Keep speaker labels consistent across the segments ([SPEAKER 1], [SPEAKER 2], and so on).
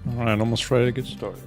[SPEAKER 1] Alright, almost ready to get started.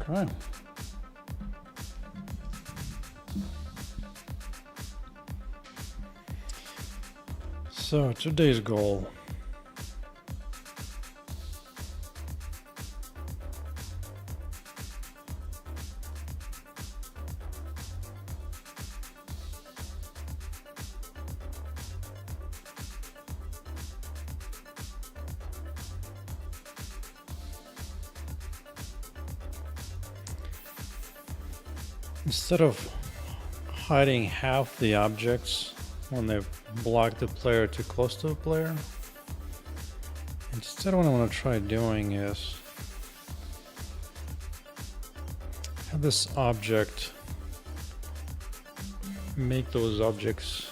[SPEAKER 1] Okay. So today's goal. Instead of hiding half the objects when they block the player too close to the player, instead what I want to try doing is have this object make those objects,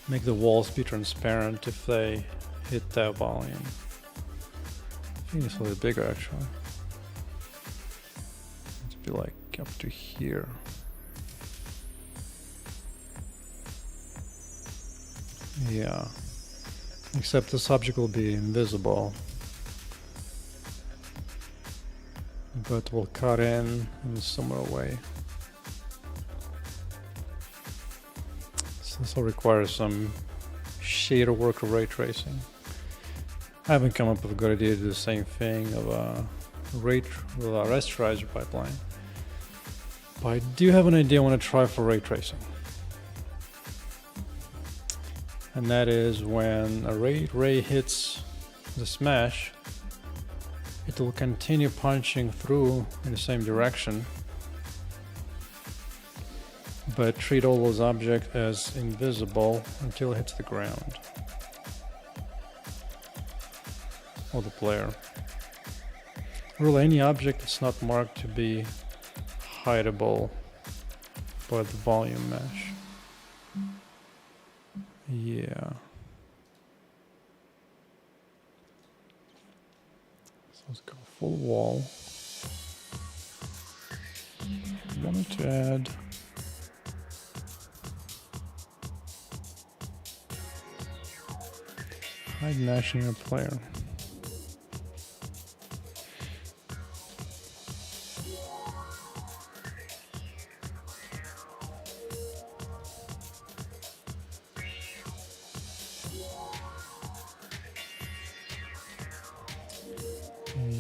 [SPEAKER 1] make the walls be transparent if they hit that volume. I think it's a little bigger actually. It'd be like up to here. Yeah, except this object will be invisible, but will cut in a similar way. So this will require some shader work or ray tracing. I haven't come up with a good idea to do the same thing of a rasterizer pipeline, but I do have an idea I want to try for ray tracing. And that is when a ray hits the smash, it will continue punching through in the same direction, but treat all those objects as invisible until it hits the ground or the player. Really, any object that's not marked to be hideable by the volume mesh. Yeah. So let's go full wall. I wanted to add hide mesh in a player.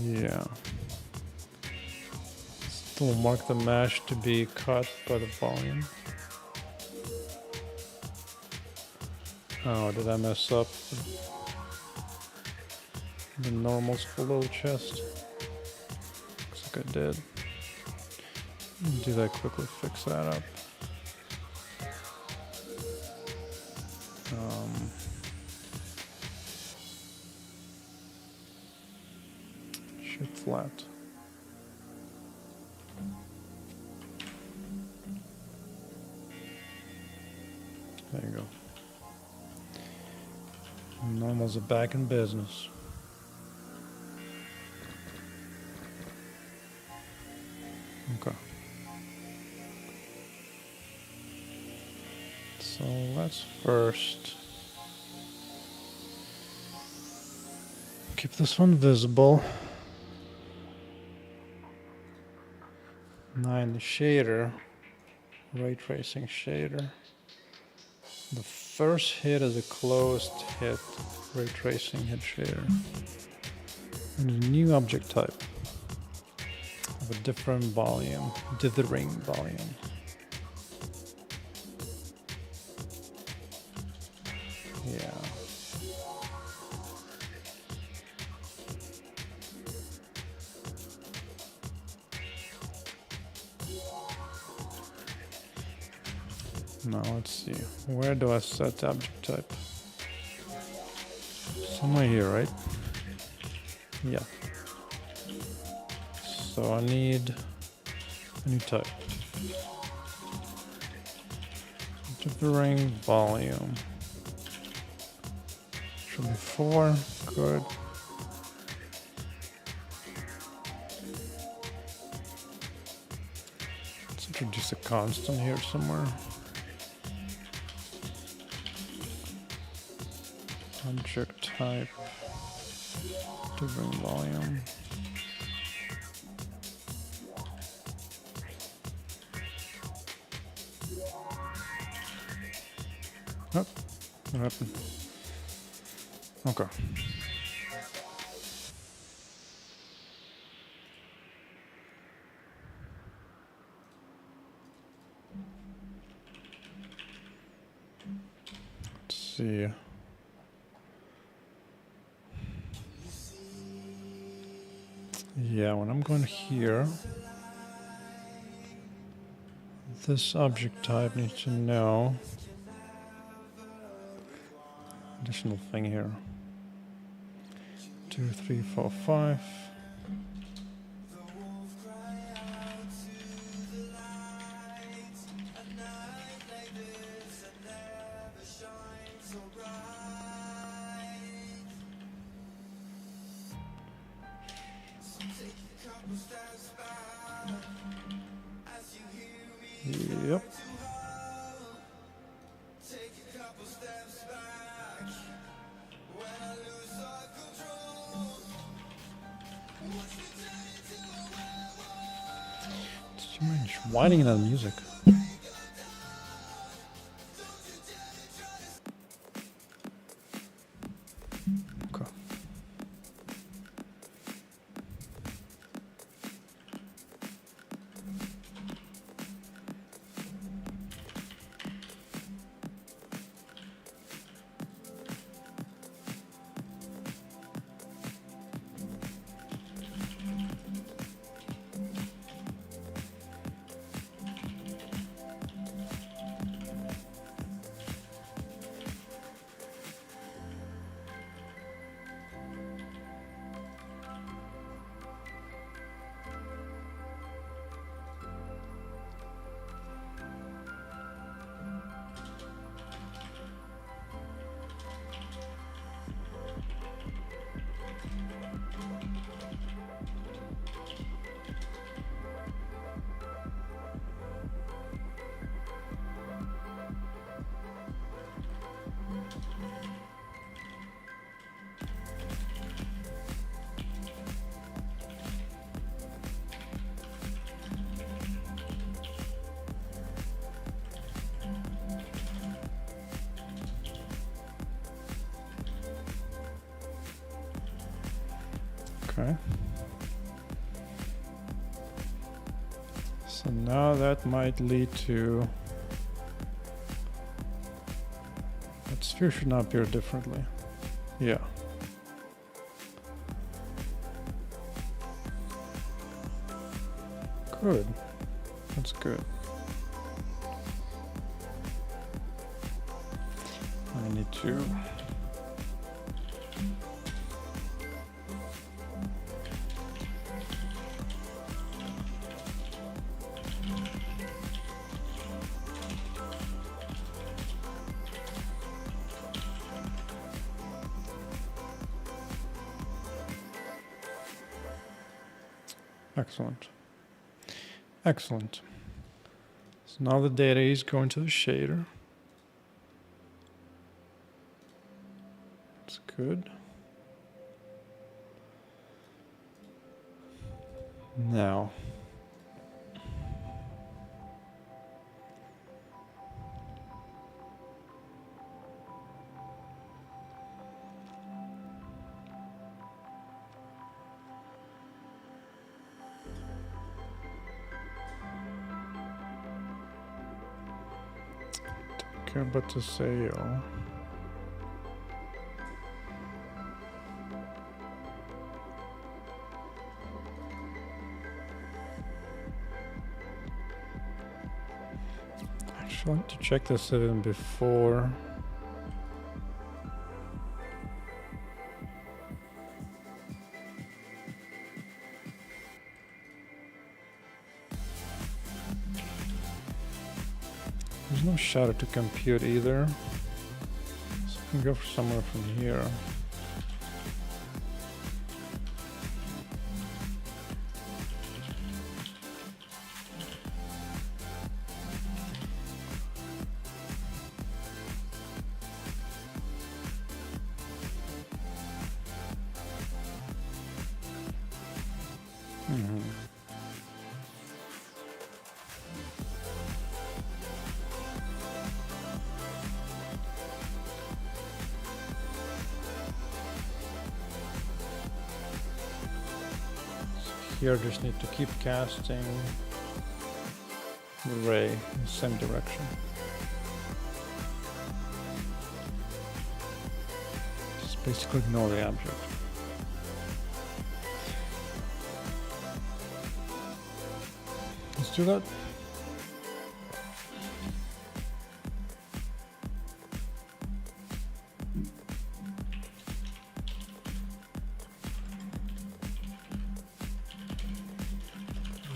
[SPEAKER 1] Yeah. Still mark the mesh to be cut by the volume. Oh, did I mess up the normals below chest? Looks like I did. Do that quickly, fix that up. Shoot flat. There you go. Normals are back in business. Okay. So let's first keep this one visible. Now in the shader, ray tracing shader, the first hit is a closed hit, ray tracing hit shader. And a new object type of a different volume, dithering volume. Yeah. Now let's see, where do I set the object type? Somewhere here, right? Yeah. So I need a new type. Dithering volume. Should be 4, good. Let's introduce a constant here somewhere. Object type, dithering volume. Oh, what happened? Okay. Let's see. Yeah, when I'm going here, this object type needs to know additional thing here. 2, 3, 4, 5. Yep. Too much whining in that music. Okay. Okay. So now that might lead to that sphere should not appear differently. Yeah. Good. That's good. I need to excellent. Excellent. So now the data is going to the shader. That's good. Now, don't care about the sail. Actually, I want to check this even before. There's no shadow to compute either, so I can go for somewhere from here. Here, just need to keep casting the ray in the same direction. Just basically ignore the object. Let's do that.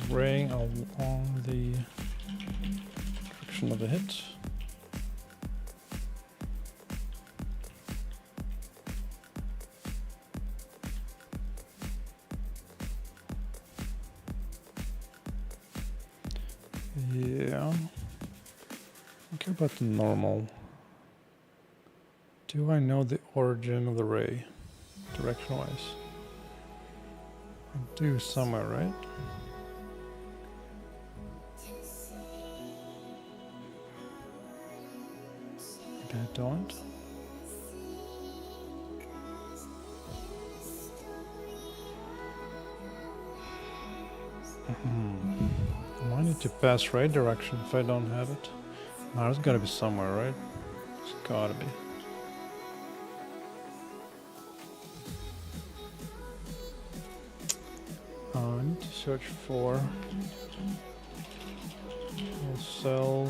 [SPEAKER 1] Ray along the direction of the hit. Yeah. Okay, about the normal. Do I know the origin of the ray, direction-wise? I do somewhere, right? Maybe I don't. I need to pass right direction if I don't have it. No, there's gotta be somewhere, right? It's gotta be. I need to search for a cell.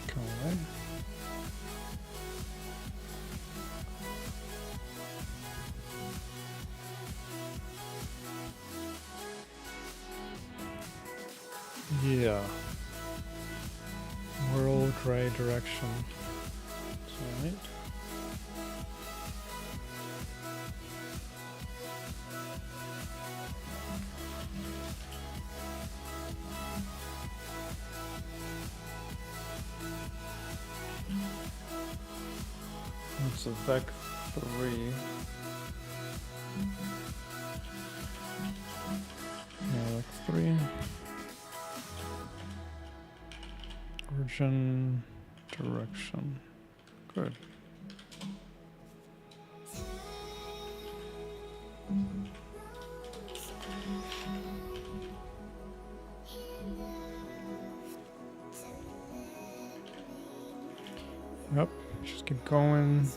[SPEAKER 1] Okay. Yeah. World ray direction. Right. It's a Vec 3. Yeah, Vec 3. Origin direction. Good. Yep, just keep going.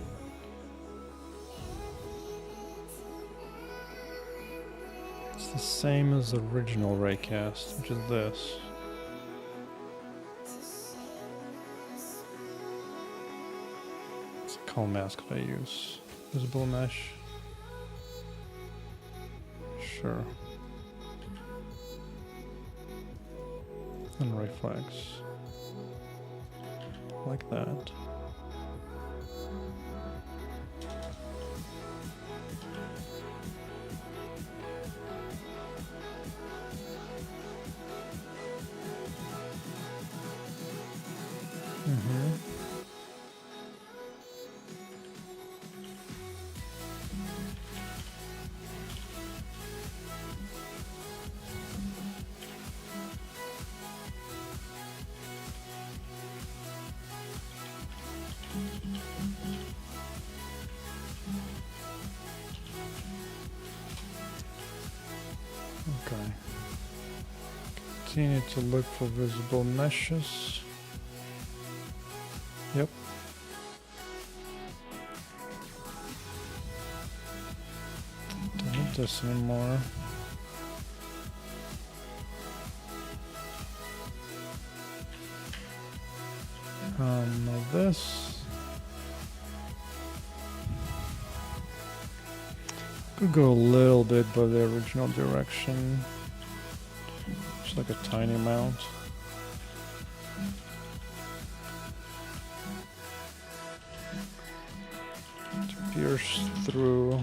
[SPEAKER 1] It's the same as the original raycast, which is this. It's a color mask that I use. Visible mesh. Sure. And ray flags. Like that. Okay. Continue to look for visible meshes. Yep. Don't need this anymore. Now this could go a little bit by the original direction. Just like a tiny amount. To pierce through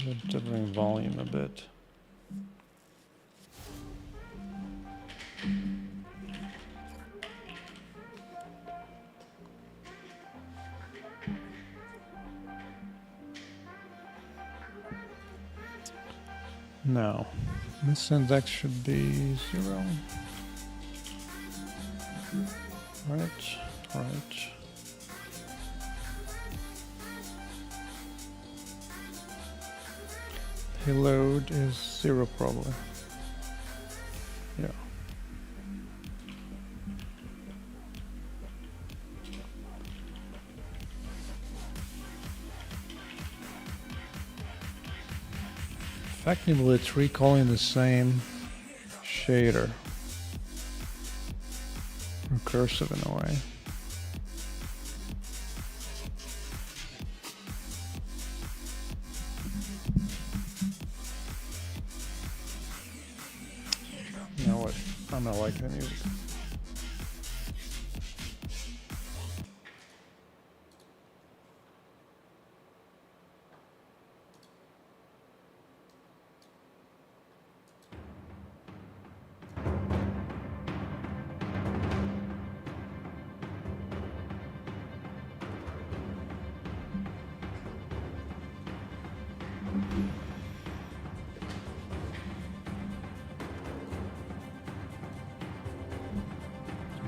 [SPEAKER 1] the dithering volume a bit. Now, this index should be 0. Right. Payload is 0 probably. Yeah. Effectively, it's recalling the same shader. Recursive in a way. You know what? I'm not liking the music.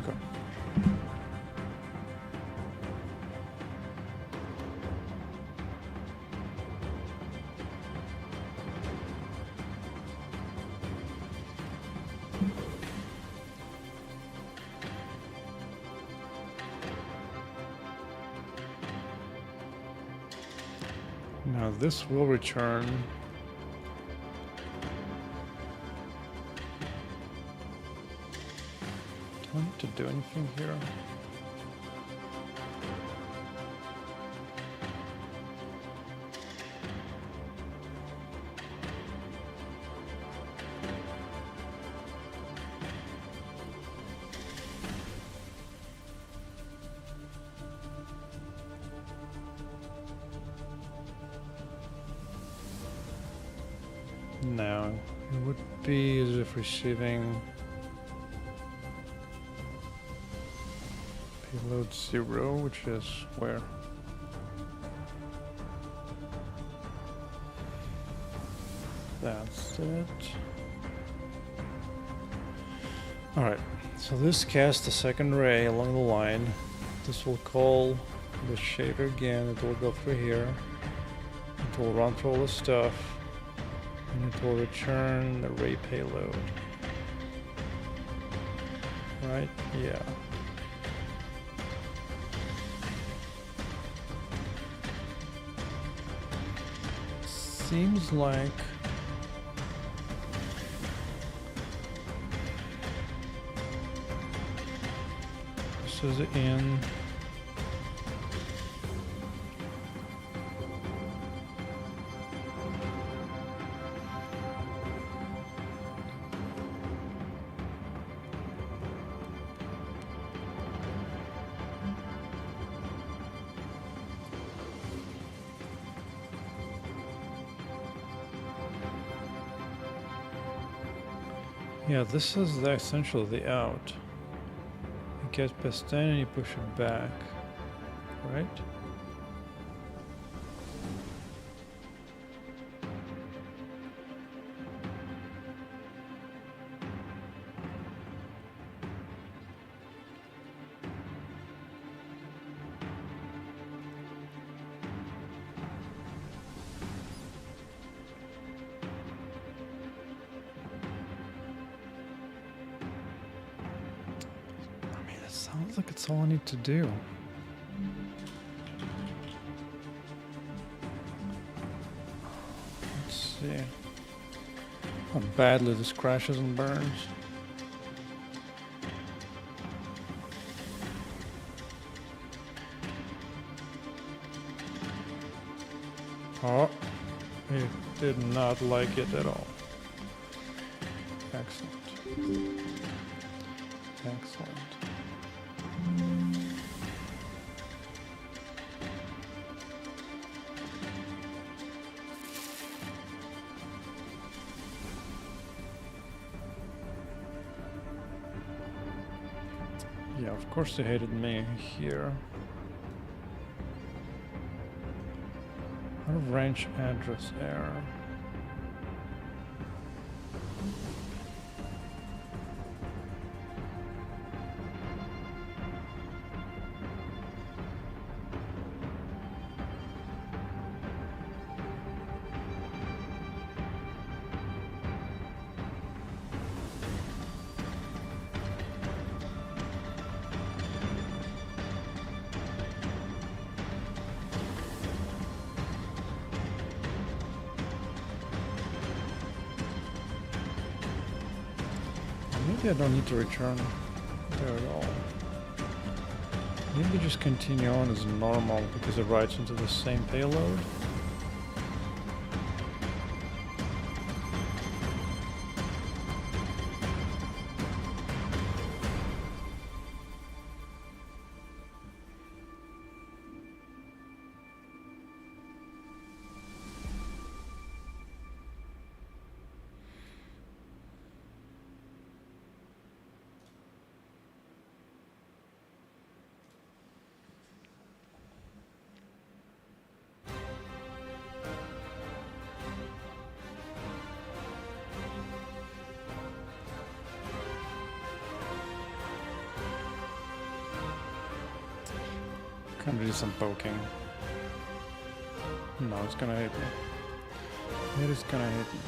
[SPEAKER 1] Okay. Now this will return do I need to do anything here? No, it would be as if receiving payload 0, which is where? That's it. Alright, so this casts a second ray along the line. This will call the shader again. It will go through here. It will run through all the stuff. And it will return the ray payload. Right? Yeah. Seems like this is in Yeah, this is essentially the out. You get past 10 and you push it back, right? Sounds like it's all I need to do. Let's see how badly this crashes and burns. Oh, it did not like it at all. Excellent. Excellent. Yeah, of course they hated me here. Out of range address error. Maybe I don't need to return there at all. Maybe just continue on as normal because it writes into the same payload. Can do some poking. No, it's gonna hit me. It is gonna hit me.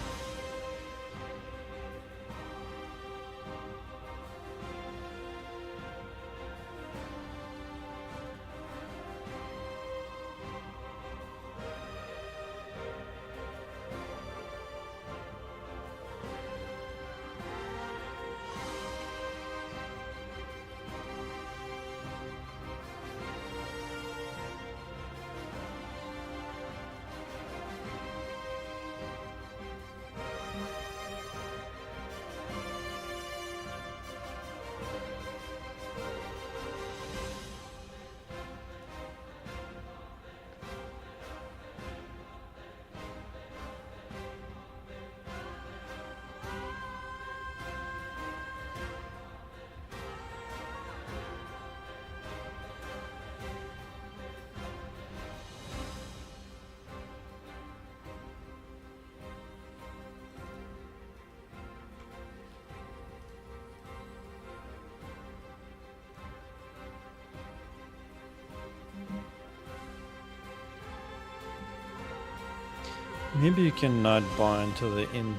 [SPEAKER 1] Maybe you cannot bind to the in. You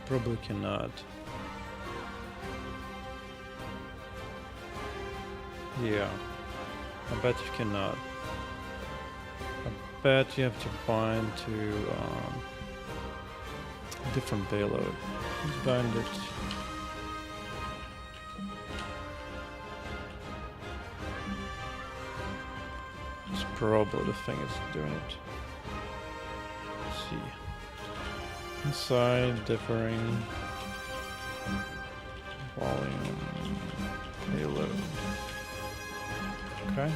[SPEAKER 1] probably cannot. Yeah, I bet you cannot. I bet you have to bind to a different payload. Let's bind it. It's probably the thing that's doing it. Inside, differing, volume, payload. Okay.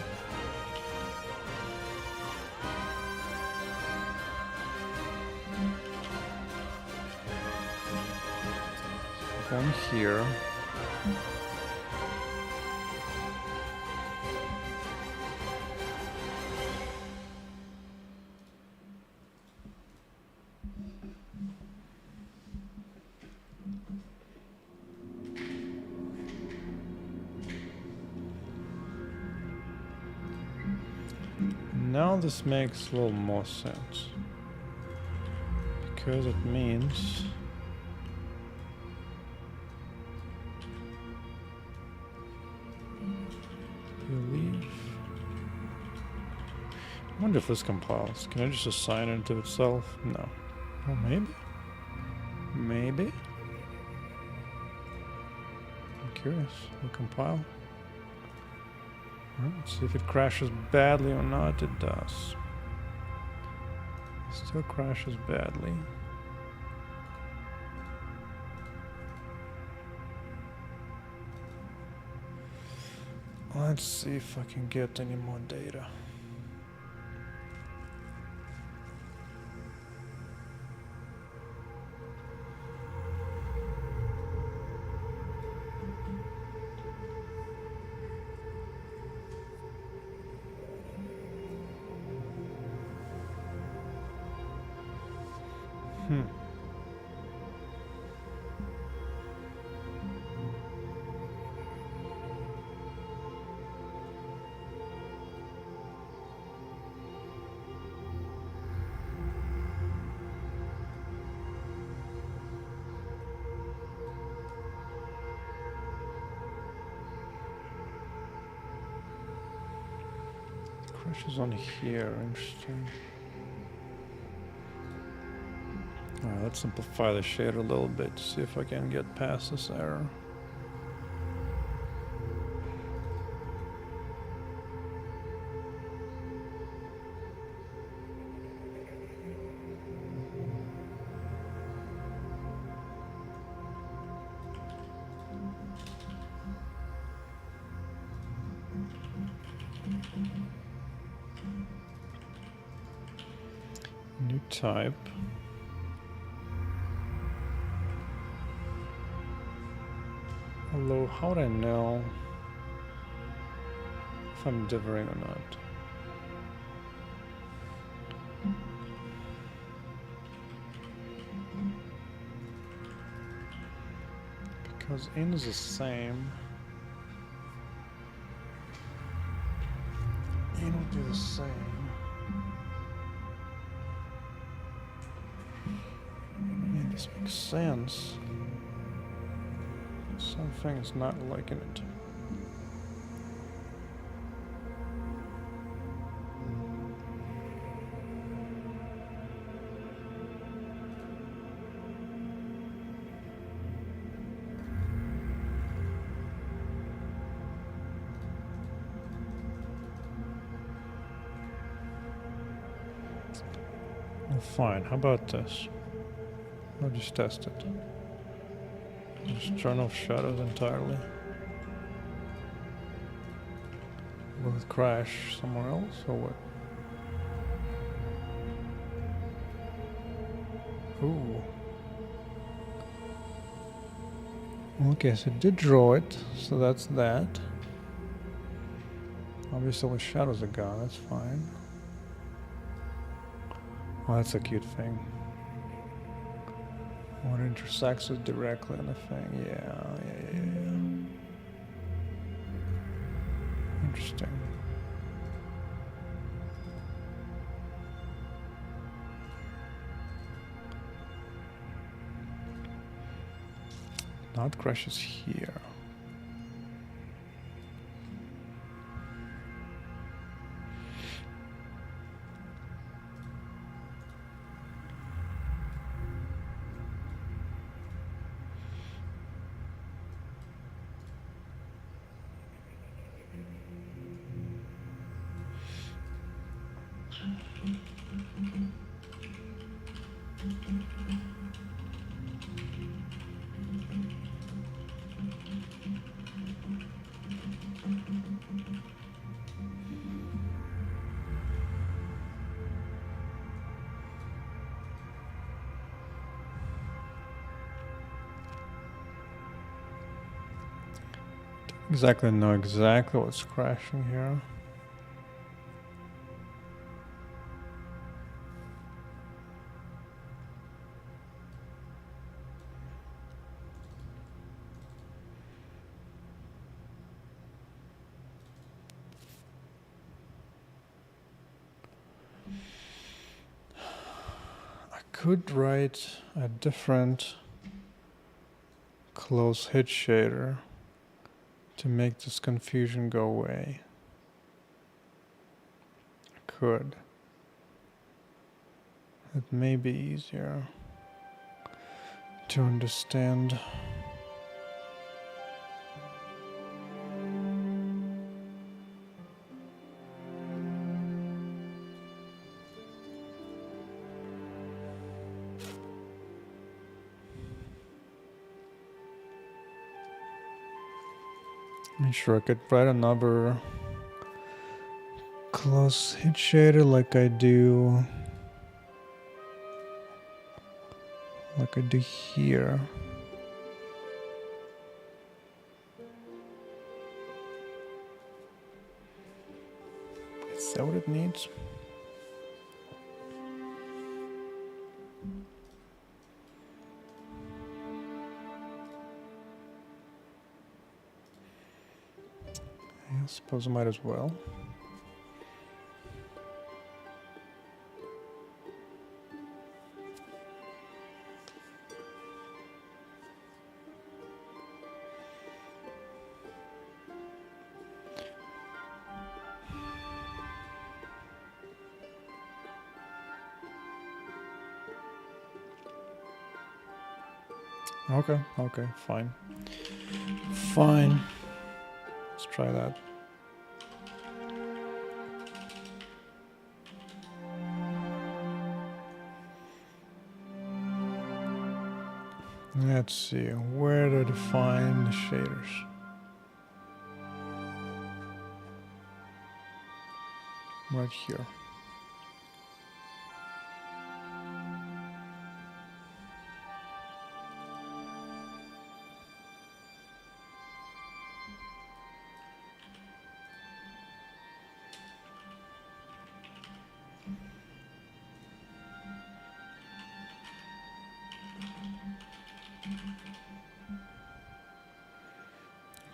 [SPEAKER 1] here. Now this makes a little more sense. Because it means believe. I wonder if this compiles. Can I just assign it to itself? No. Oh, maybe? Maybe? I'm curious. Will compile? Alright, let's see if it crashes badly or not. It does. Still crashes badly. Let's see if I can get any more data. Crashes on here, interesting. Alright, let's simplify the shader a little bit to see if I can get past this error. New type. Although, how would I know if I'm dithering or not? Because in is the same. In would be the same. This makes sense. Something is not liking it. Well, fine. How about this? I'll just test it. Just turn off shadows entirely. Will it crash somewhere else or what? Ooh. Okay, so it did draw it, so that's that. Obviously all the shadows are gone, that's fine. Oh, that's a cute thing. What intersects it directly on the thing? Yeah. Interesting. Now it crashes here. exactly know exactly what's crashing here. I could write a different close hit shader to make this confusion go away. I could. It may be easier to understand. I'm sure I could write another close hit shader like I do here. Is that what it needs? I suppose I might as well. Okay, fine. Fine. Let's try that. Let's see, where do I define the shaders? Right here.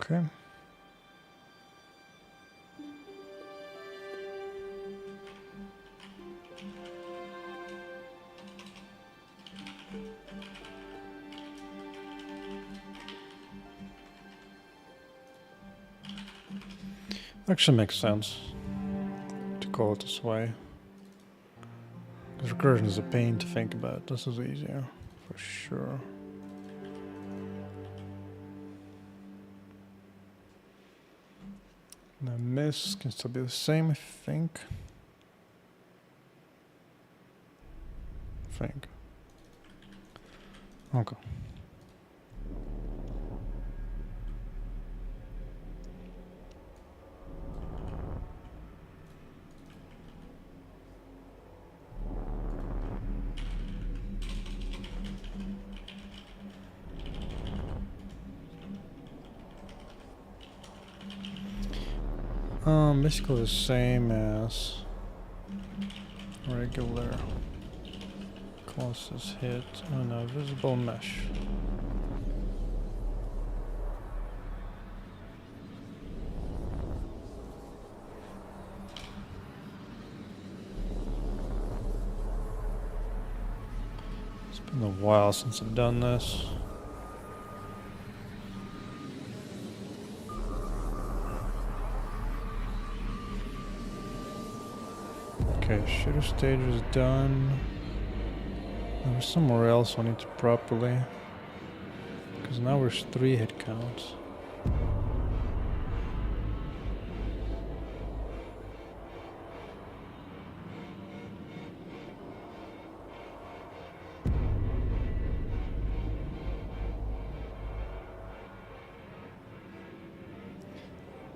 [SPEAKER 1] Okay. Actually makes sense to call it this way. Because recursion is a pain to think about. This is easier, for sure. Now miss can still be the same, I think. Okay. Basically the same as regular closest hit on a visible mesh. It's been a while since I've done this. Okay, shooter stage is done. There's somewhere else I need to properly, because now there's 3 hit counts.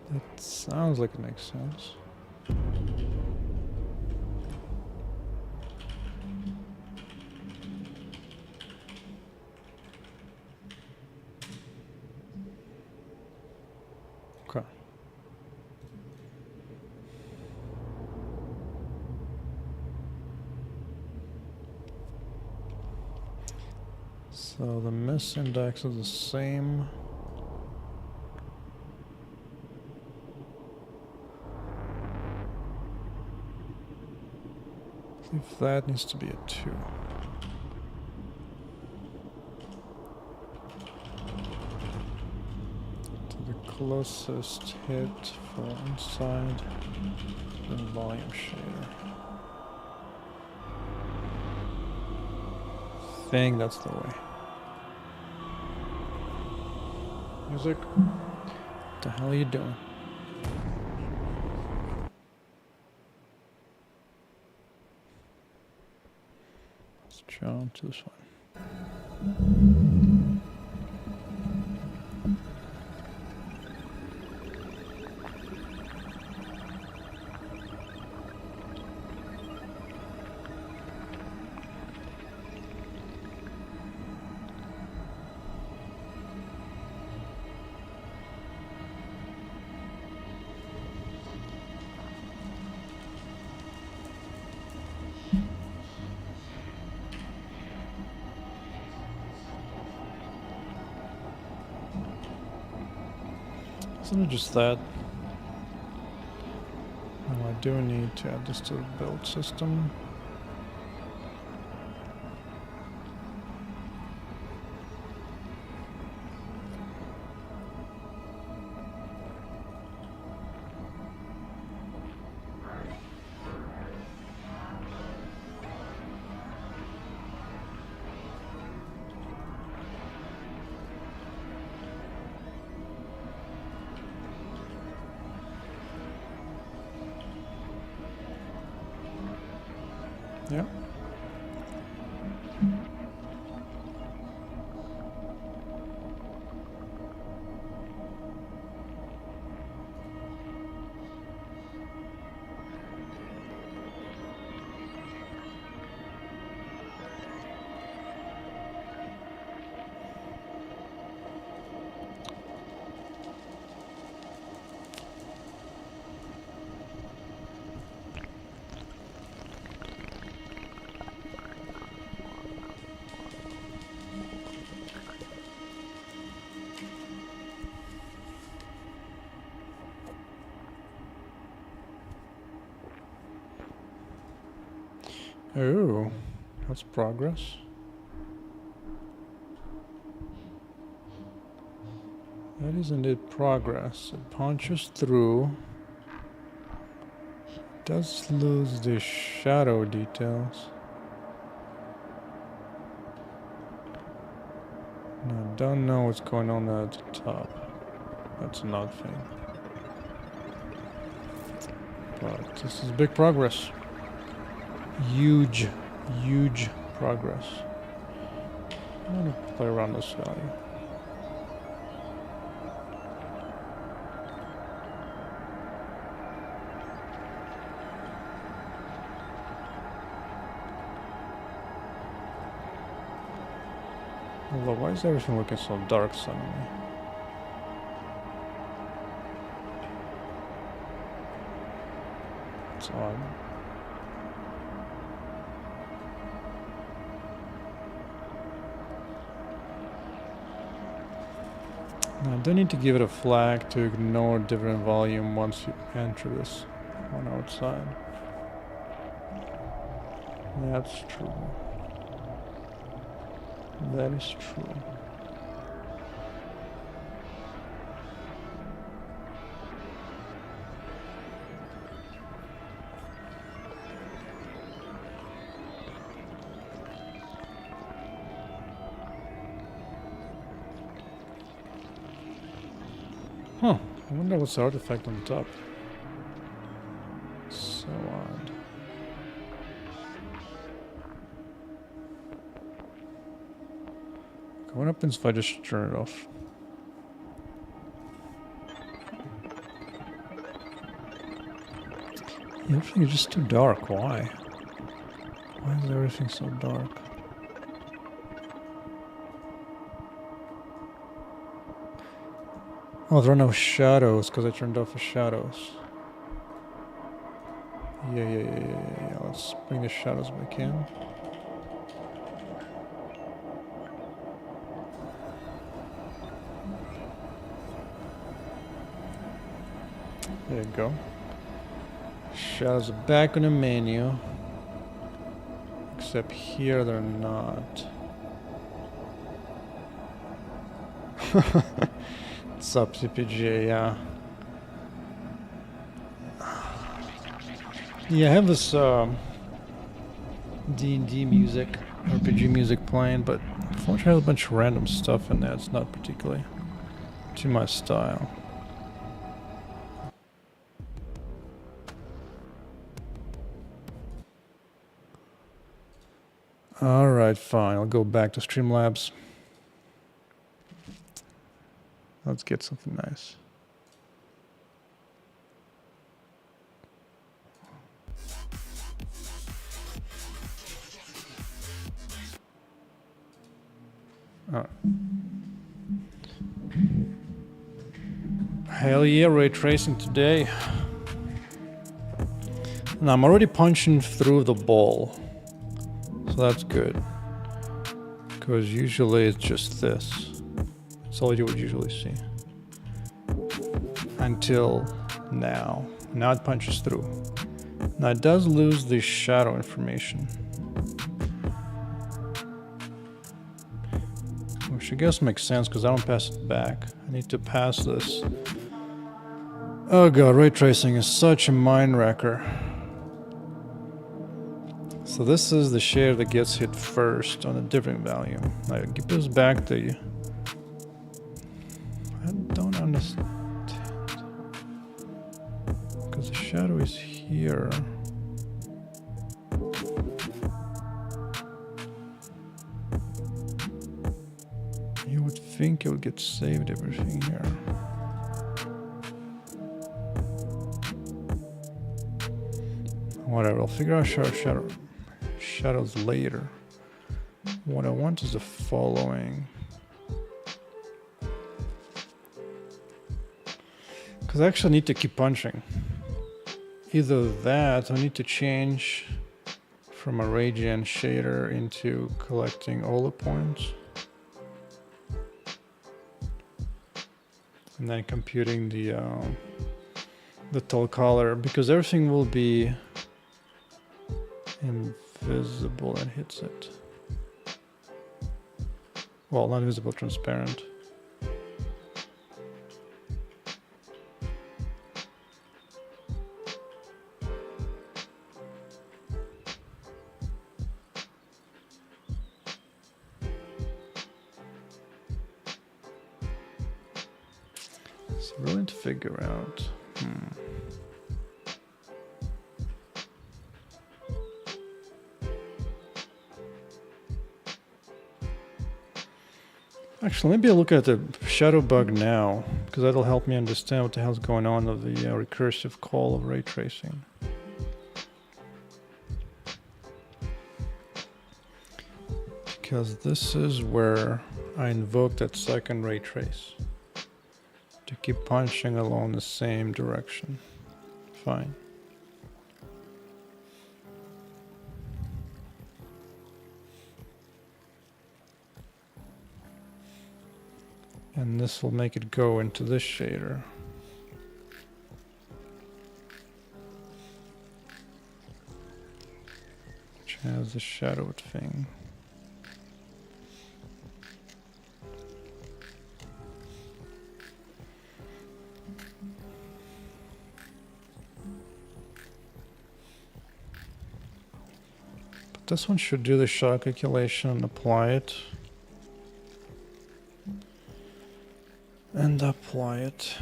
[SPEAKER 1] That sounds like it makes sense. So the miss index is the same. If that needs to be a 2. To the closest hit for inside the volume shader. I think that's the way. Music. What the hell are you doing? Let's jump to this one. Isn't it just that? Oh, I do need to add this to the build system. Yeah. Oh, that's progress. That is indeed progress. It punches through. Does lose the shadow details. No, I don't know what's going on at the top. That's an odd thing. But this is big progress. Huge, huge progress. I'm gonna play around this value. Although, why is everything looking so dark suddenly? It's odd. Now, I do need to give it a flag to ignore different volume once you enter this one outside. That's true. That is true. Huh. I wonder what's the artifact on the top. So odd. What happens if I just turn it off? Everything is just too dark. Why? Why is everything so dark? Oh, there are no shadows because I turned off the shadows. Yeah. Let's bring the shadows back in. There you go. Shadows are back on the menu. Except here they're not. What's up, CPG? Yeah. Yeah, I have this D&D music, RPG music playing, but unfortunately I have a bunch of random stuff in there. It's not particularly to my style. Alright, fine. I'll go back to Streamlabs. Let's get something nice. Alright. Hell yeah, ray tracing today. And I'm already punching through the ball. So that's good. Because usually it's just this. That's all you would usually see. Until now. Now it punches through. Now it does lose the shadow information. Which I guess makes sense because I don't pass it back. I need to pass this. Oh god, ray tracing is such a mind wrecker. So this is the shader that gets hit first on the dithering value. Now give this back to you. I don't understand. Because the shadow is here. You would think it would get saved everything here. Whatever, I'll figure out shadows later. What I want is the following. Because I actually need to keep punching. Either that, I need to change from a radian shader into collecting all the points. And then computing the total color, because everything will be invisible and hits it. Well, not visible, transparent. So really to figure out. Actually, maybe I'll look at the shadow bug now, because that'll help me understand what the hell's going on with the recursive call of ray tracing. Because this is where I invoke that second ray trace to keep punching along the same direction. Fine. And this will make it go into this shader. Which has the shadowed thing. But this one should do the shadow calculation and apply it. And apply it.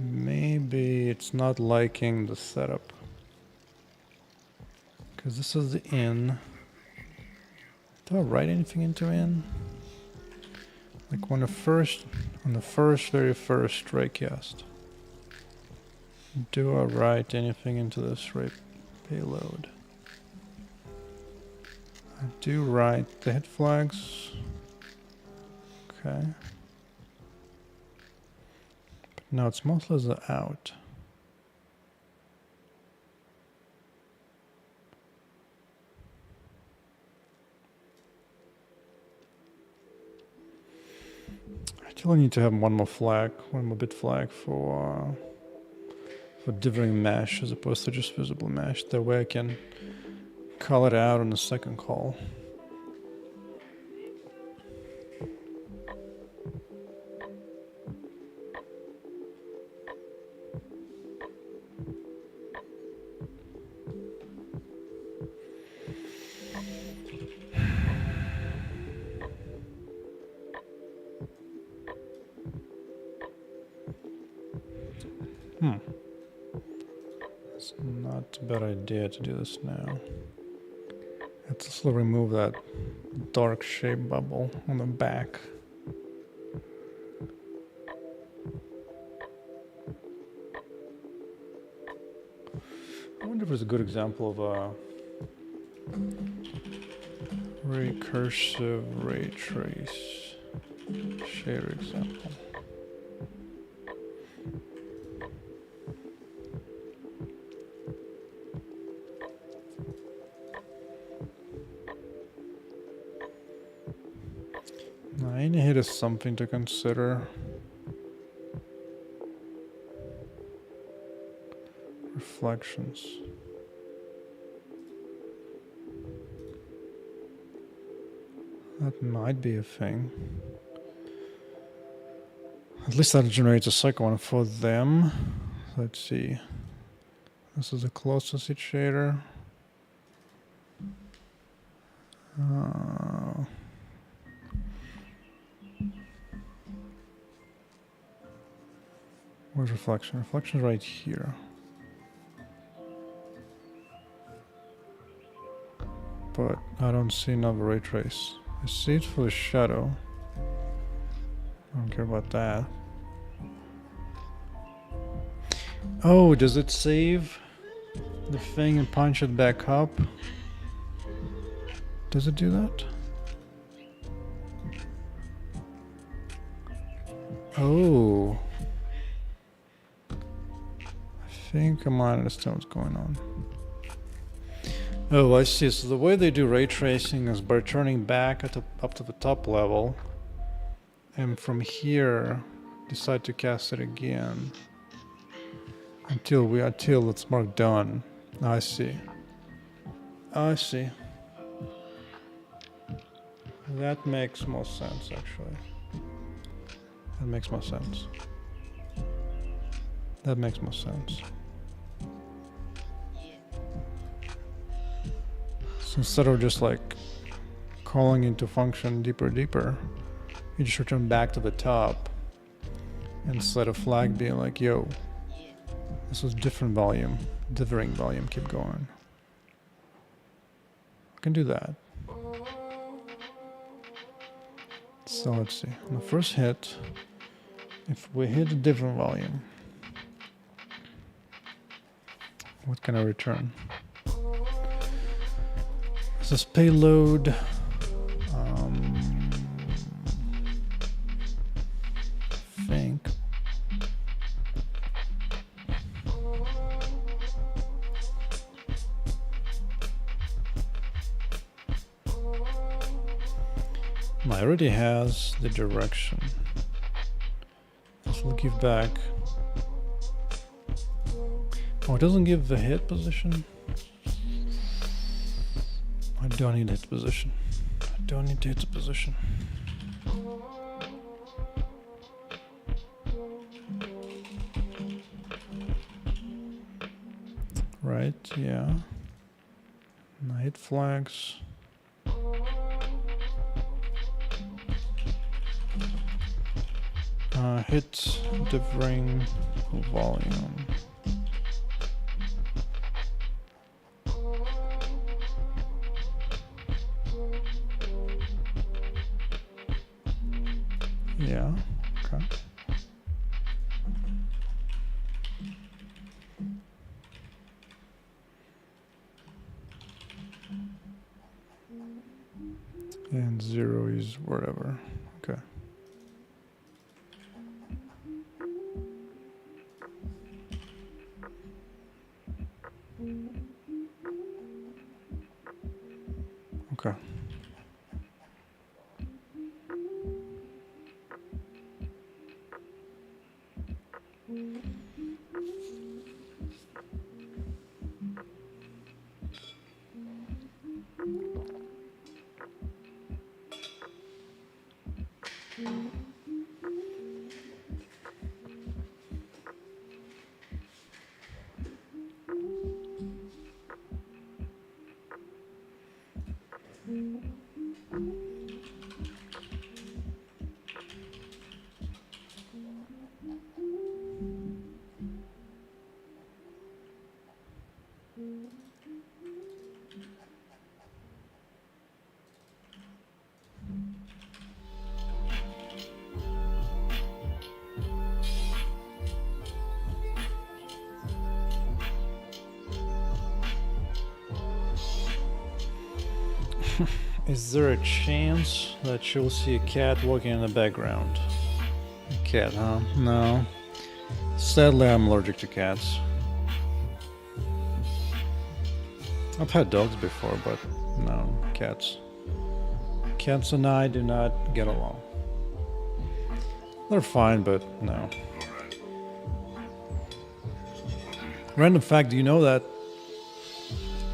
[SPEAKER 1] Maybe it's not liking the setup. Because this is the in. Do I write anything into in? Like on the very first raycast. Do I write anything into this ray payload? I do write the hit flags. Okay. But now it's mostly the out. Still need to have one more bit flag for dithering mesh as opposed to just visible mesh. That way I can call it out on the second call. It's not a bad idea to do this now. Let's also remove that dark shape bubble on the back. I wonder if it's a good example of a recursive ray trace shader example. Any hit is something to consider. Reflections. That might be a thing. At least that generates a second one for them. Let's see. This is the closest hit shader. Where's reflection? Reflection's right here. But I don't see another ray trace. I see it for the shadow. I don't care about that. Oh, does it save the thing and punch it back up? Does it do that? Oh. I think I might understand what's going on. Oh, I see. So the way they do ray tracing is by turning back up to the top level, and from here decide to cast it again until it's marked done. I see. I see. That makes more sense, actually. That makes more sense. That makes more sense. So instead of just like calling into function deeper, you just return back to the top and set a flag being like, yo, this is different volume, dithering volume, keep going. I can do that. So let's see, on the first hit, if we hit a different volume, what can I return? This is payload. Think. I already has the direction. This will give back. Oh, it doesn't give the hit position. I don't need hit position. I don't need to hit the position. Right, yeah. Now hit flags. Hit dithering volume. Yeah, okay. And 0 is whatever. Okay. Okay. Is there a chance that you'll see a cat walking in the background? A cat, huh? No. Sadly, I'm allergic to cats. I've had dogs before, but no, cats. Cats and I do not get along. They're fine, but no. Random fact, do you know that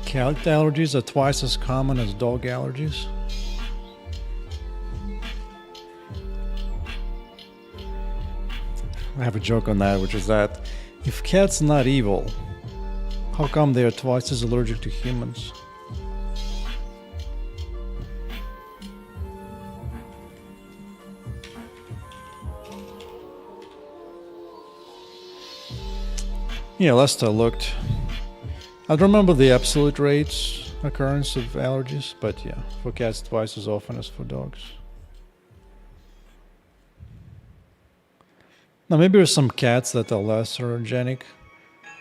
[SPEAKER 1] cat allergies are twice as common as dog allergies? I have a joke on that, which is that if cats are not evil, how come they are twice as allergic to humans? Yeah, last I looked, I don't remember the absolute rates occurrence of allergies, but yeah, for cats twice as often as for dogs. Now maybe there's some cats that are less allergenic.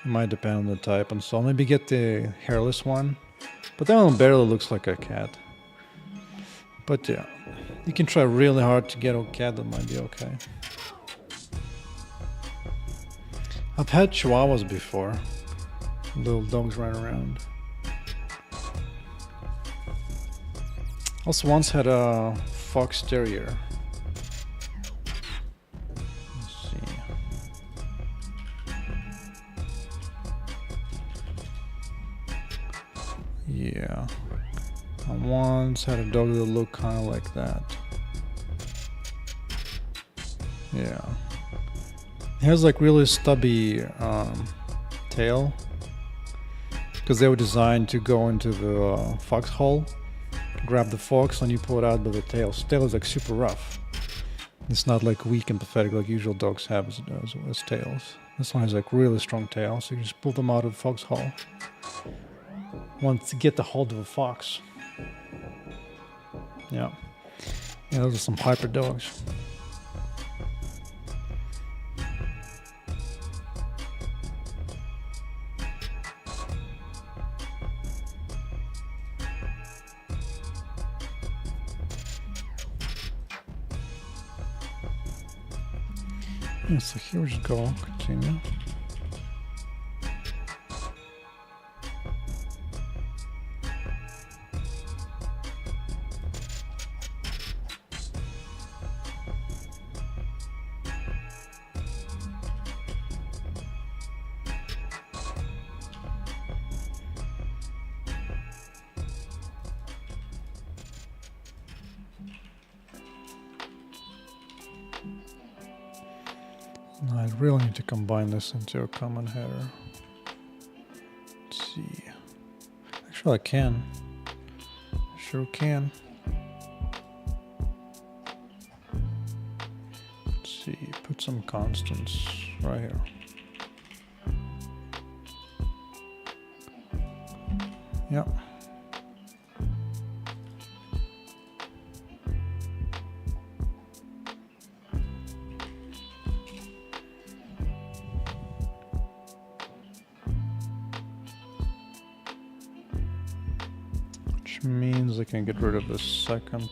[SPEAKER 1] It might depend on the type and so on. Maybe get the hairless one, but that one barely looks like a cat. But yeah, you can try really hard to get a cat that might be okay. I've had chihuahuas before. Little dogs run around. Also once had a fox terrier. Let's see. Yeah. I once had a dog that looked kind of like that. Yeah. It has like really stubby tail, because they were designed to go into the foxhole, grab the fox, and you pull it out by the tail. So the tail is like super rough. It's not like weak and pathetic like usual dogs have as tails. This one has like really strong tail, so you just pull them out of the foxhole. Once you get the hold of a fox. Yeah. Yeah, those are some hyper dogs. Yeah, so here we just go, continue. I really need to combine this into a common header. Let's see. Actually, I can. Sure can. Let's see. Put some constants right here. Yep. Which means I can get rid of the second.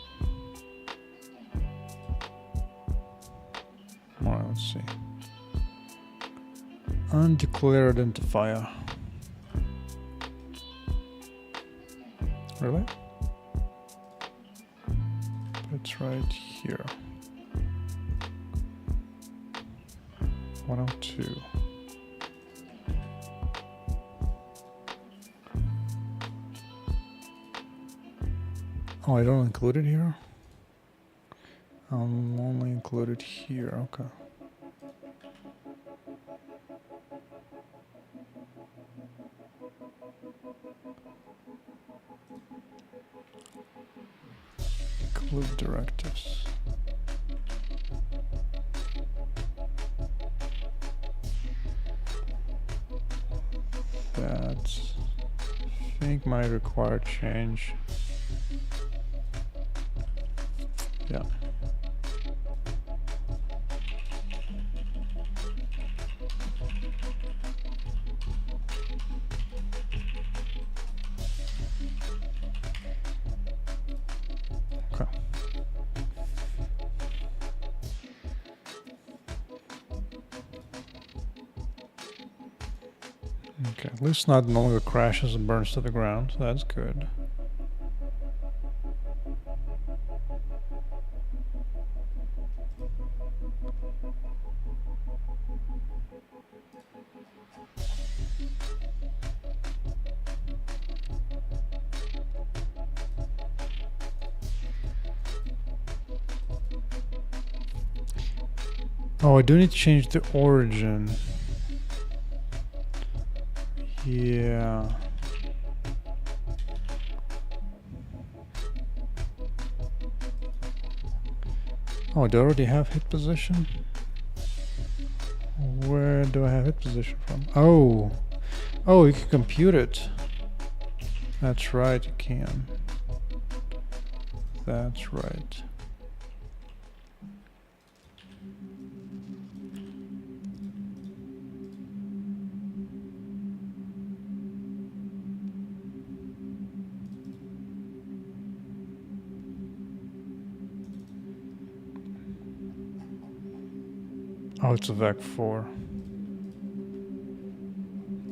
[SPEAKER 1] Alright, let's see. Undeclared identifier. Really? It's right here. 102. Oh, I don't include it here? I'll only include it here, okay. Include directives. That's think might require change. Yeah. Okay. Okay, at least not no longer crashes and burns to the ground. So that's good. Oh, I do need to change the origin. Yeah. Oh, do I already have hit position? Where do I have hit position from? Oh. Oh, you can compute it. That's right, you can. That's right. Oh, it's a VEC 4.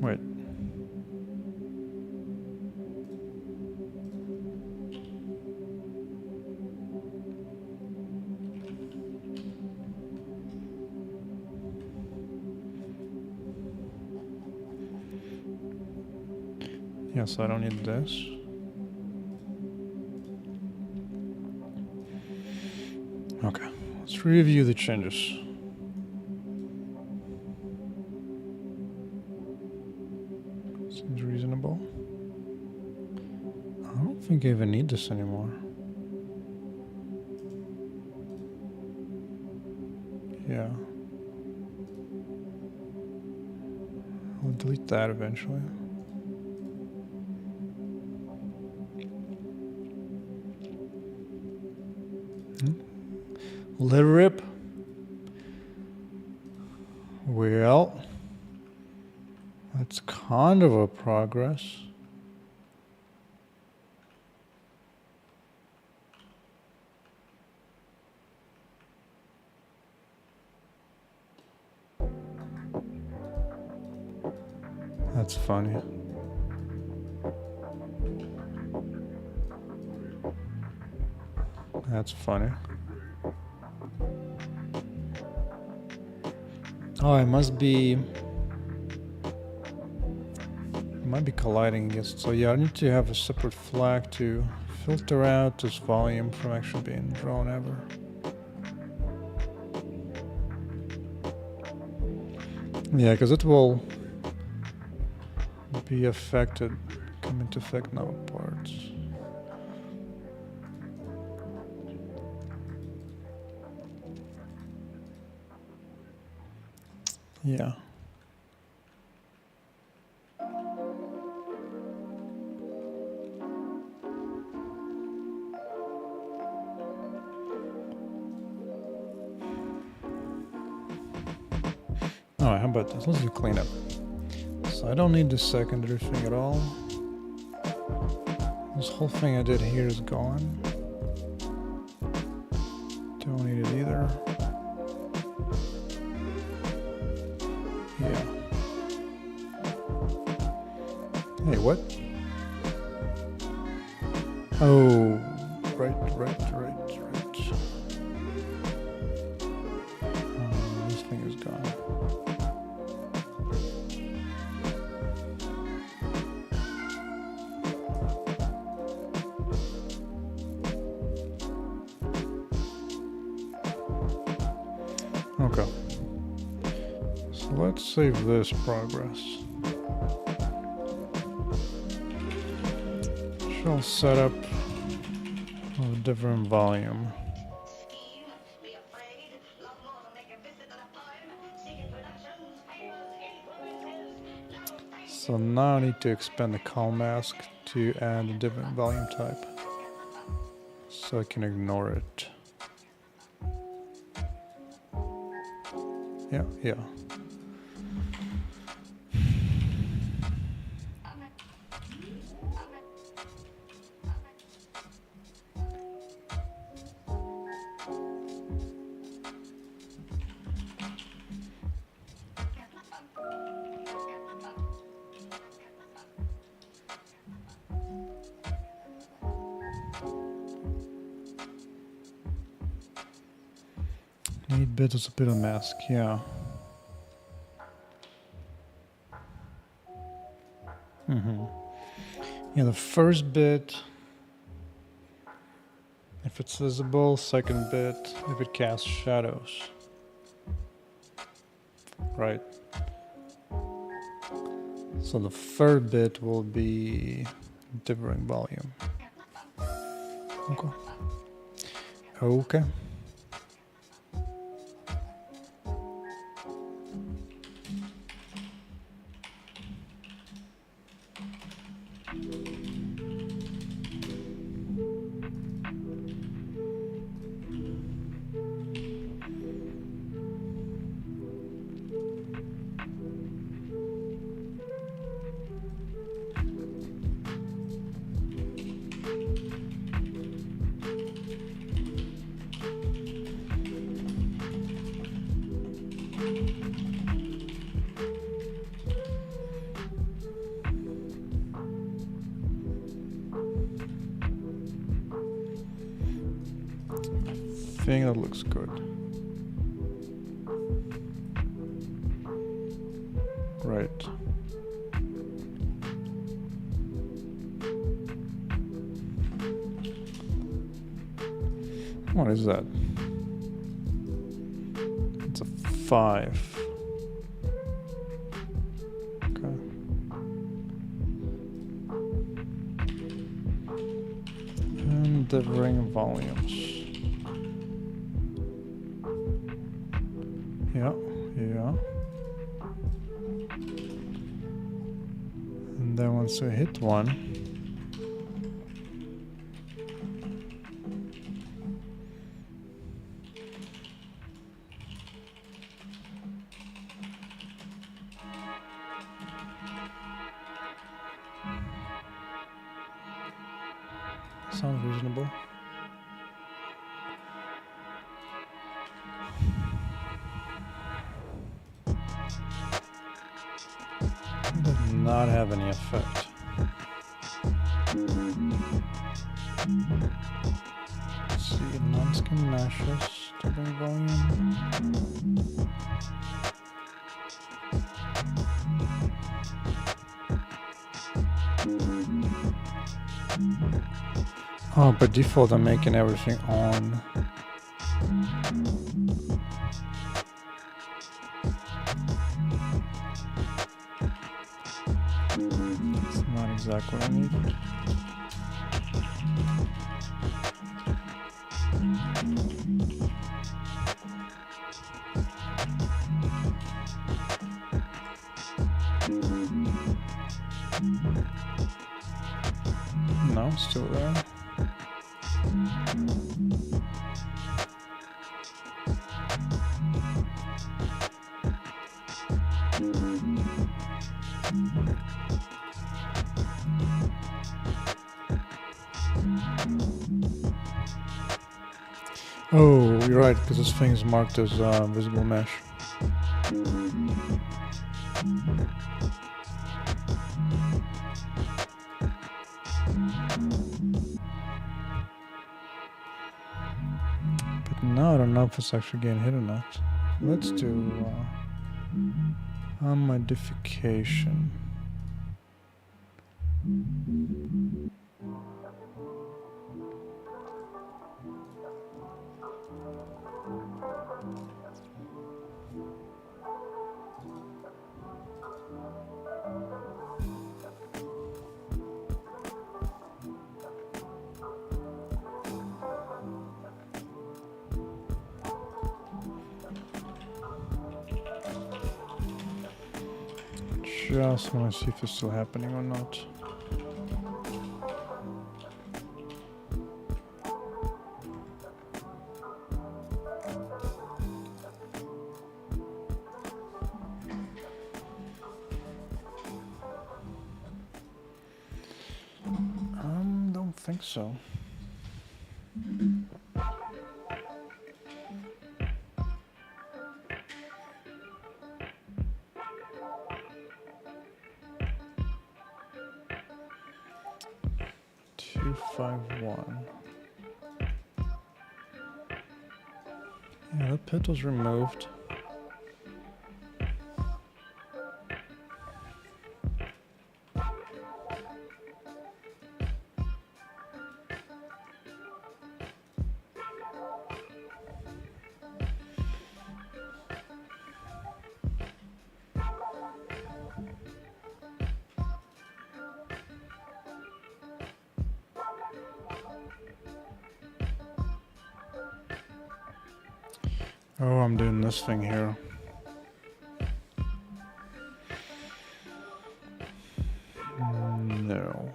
[SPEAKER 1] Wait. Yes, I don't need this. Okay, let's review the changes. Seems reasonable. I don't think I even need this anymore. Yeah. I'll delete that eventually. Let it rip. Well, that's kind of a progress. That's funny. That's funny. Oh, it must be... It might be colliding against... So yeah, I need to have a separate flag to filter out this volume from actually being drawn ever. Yeah, because it will be affected, come into effect now parts. Yeah. Alright, how about this? Let's do cleanup. So I don't need the secondary thing at all. This whole thing I did here is gone. Don't need it either. Yeah. Hey, what? Oh, right. This thing is gone. Okay. So let's save this progress. Shall set up a different volume. So now I need to expand the calm mask to add a different volume type, so I can ignore it. Yeah. Need bit of a bit of mask, yeah. Yeah, the first bit, if it's visible, second bit, if it casts shadows. Right. So the third bit will be differing volume. Okay. I think that looks good. Right. What is that? It's a 5. Okay. And differing volumes. Yeah. And then once we hit one, sounds reasonable. Does not have any effect. Let's see, non-skin meshes, different volume. Oh, by default I'm making everything on. It's not exactly what I needed. No, still there. Oh, you're right, because this thing is marked as visible mesh. But now I don't know if it's actually getting hit or not. Let's do modification. just want to see if it's still happening or not. Don't think so. Two, 5, 1. Yeah, that pit was removed. Oh, I'm doing this thing here. No.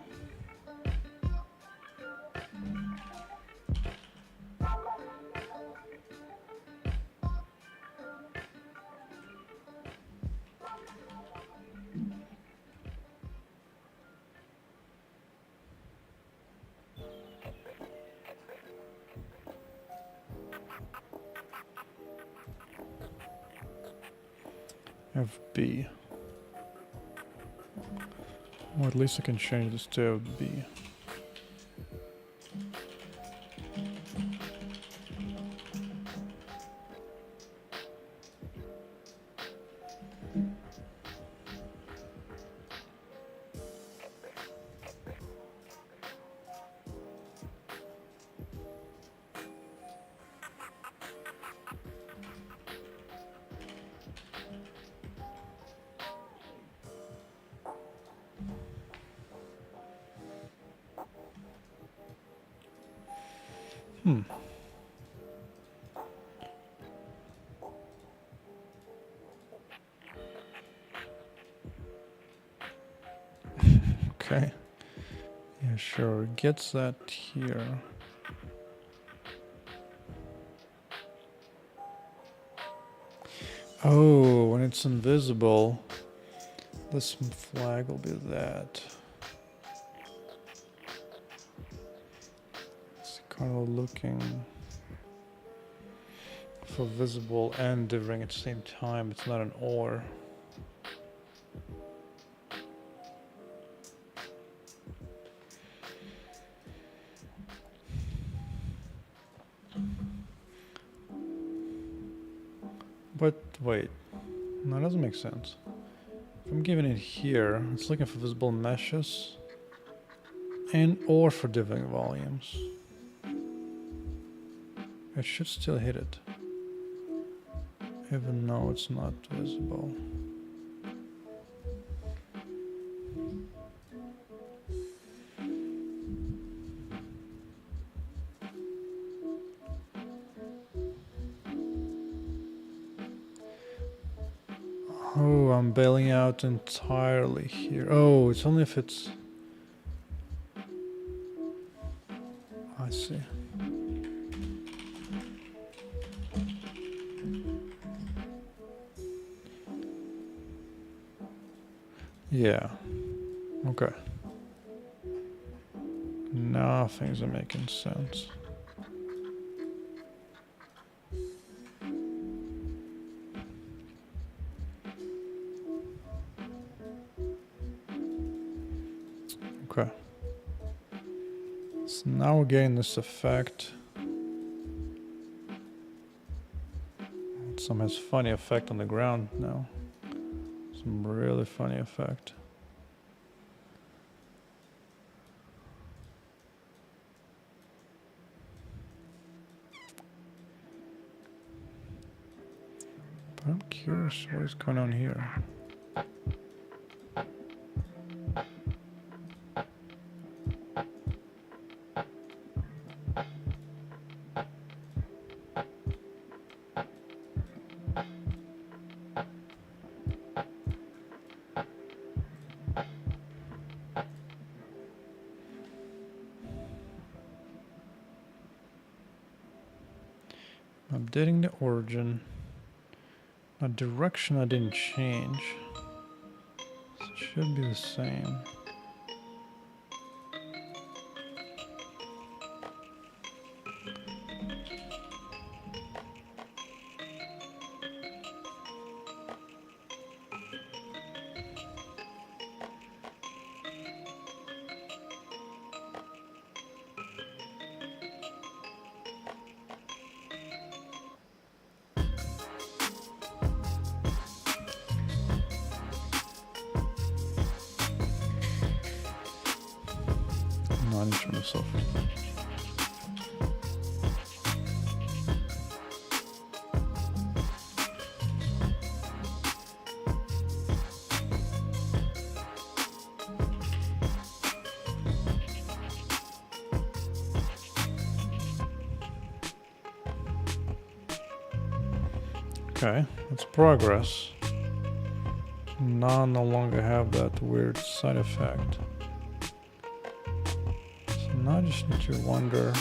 [SPEAKER 1] FB. Or at least I can change this to FB. Okay. Yeah, sure. It gets that here. Oh, when it's invisible, this flag will be that. It's kind of looking for visible and dithering at the same time. It's not an or. But wait, no, that doesn't make sense. If I'm giving it here, it's looking for visible meshes and or for dithering volumes. It should still hit it, even though it's not visible. Oh, I'm bailing out entirely here. Oh, it's only if it's... I see. Yeah. Okay. Now things are making sense. Okay. So now we're getting this effect. Some has funny effect on the ground now. Some really funny effect. But I'm curious what is going on here. Updating the origin. The direction I didn't change. So it should be the same. No, I need to turn this off. Okay, that's progress. Now I no longer have that weird side effect. So now I just need to wonder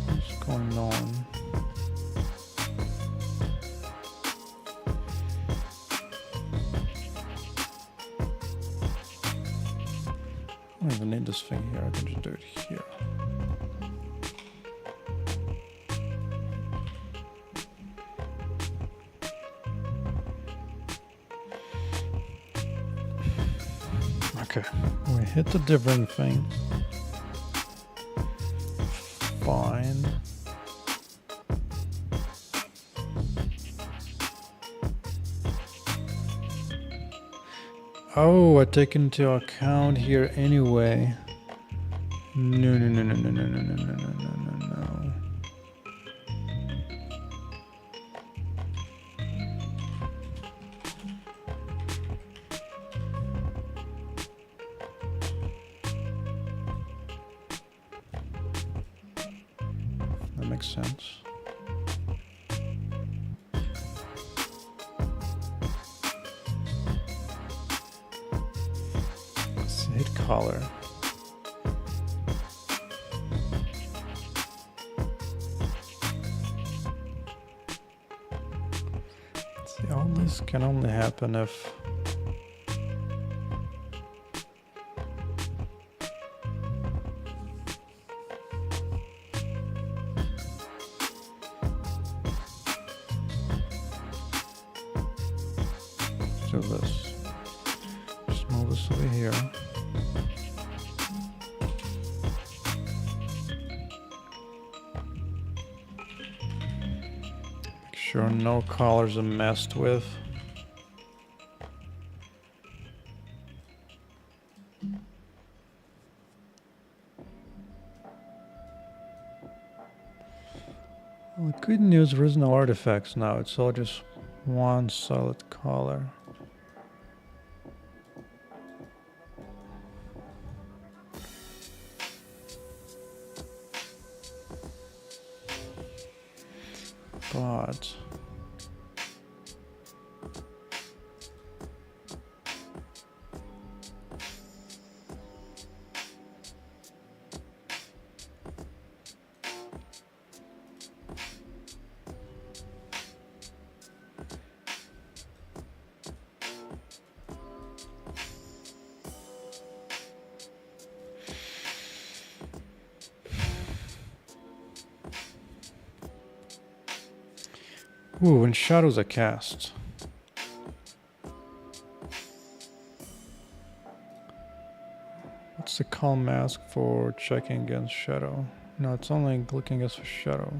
[SPEAKER 1] what's going on. I don't even need this thing here, I can just do it here. Okay, we hit the Dithering thing. Fine. Oh, I take into account here anyway. No, no, no, no, no, no, no, no, no, no, no, no. That makes sense. Let's hit color. See, all this can only happen if do this. Just move this over here. Make sure no colors are messed with. Well, the good news, there is no artifacts now. It's all just one solid color. But ooh, when shadows are cast. What's the calm mask for checking against shadow? No, it's only looking against for shadow.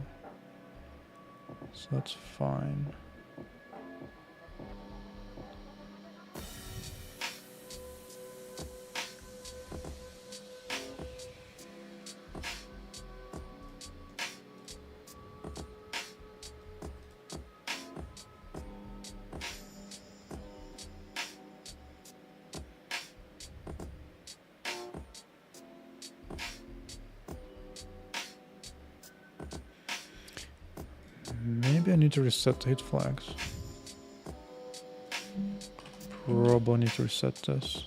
[SPEAKER 1] So that's fine. Maybe I need to reset the hit flags. Probably need to reset this.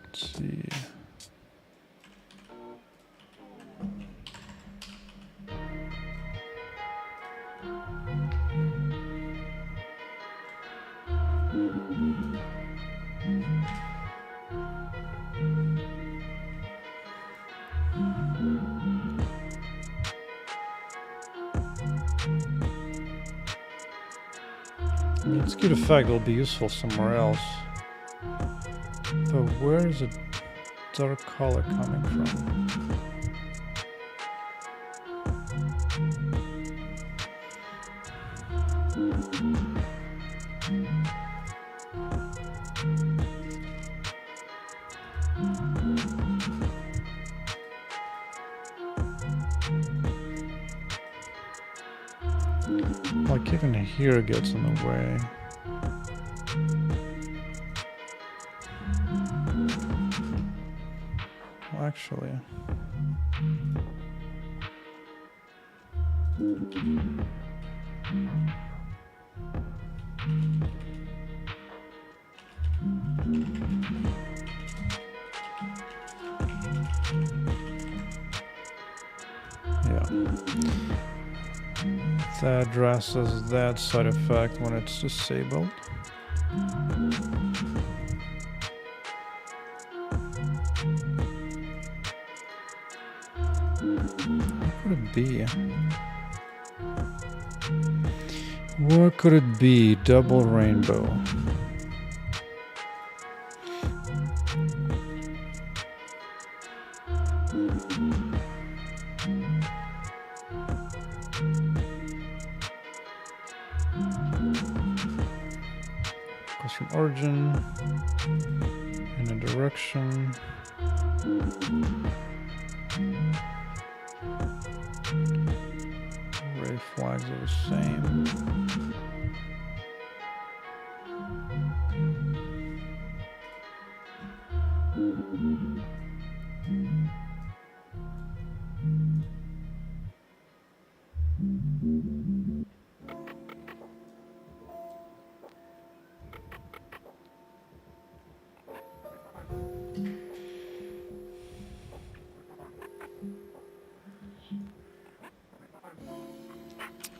[SPEAKER 1] Let's see. I mean, it's good effect, it'll be useful somewhere else. But where is the dark color coming from? Like even here gets in the way. Well, actually, yeah. That addresses that side effect when it's disabled. What could it be? What could it be? Double rainbow. Goes from origin in a direction. Ray flags are the same.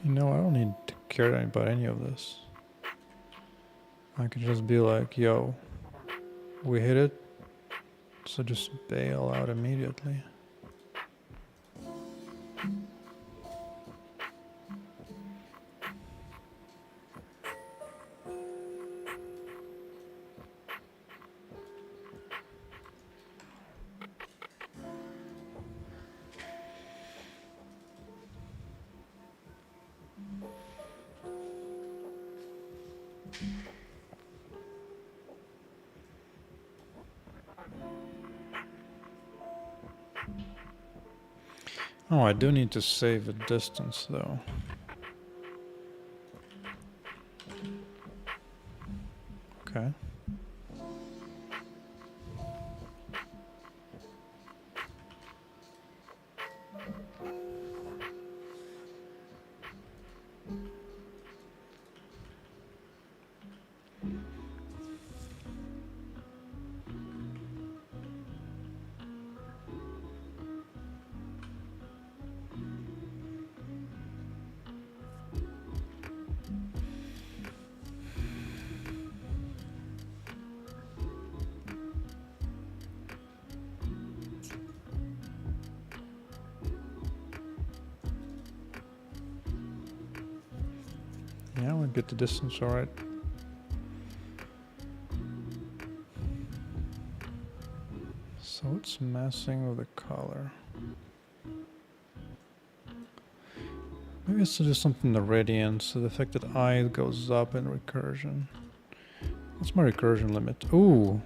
[SPEAKER 1] You know, I don't need to care about any of this. I can just be like, yo, we hit it, so just bail out immediately. Oh, I do need to save a distance though. Okay. Yeah, we get the distance all right. So it's messing with the color. Maybe it's just something in the radiance, so the fact that I goes up in recursion. What's my recursion limit? Ooh.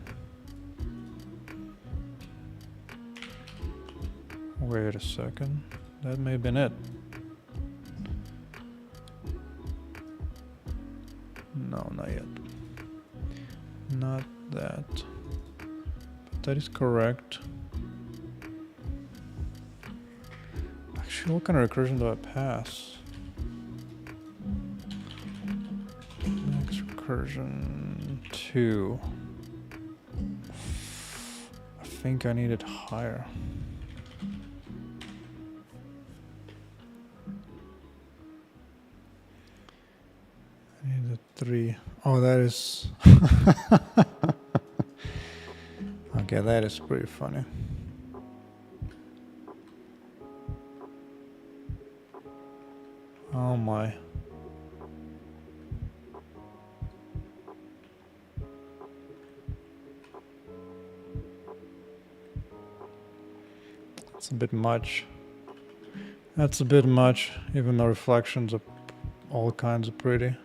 [SPEAKER 1] Wait a second. That may have been it. No, not yet. Not that. But that is correct. Actually, what kind of recursion do I pass? Max recursion 2. I think I need it higher. I need it 3. Oh, that is... Okay, that is pretty funny. Oh my. It's a bit much. That's a bit much, even the reflections are all kinds of pretty.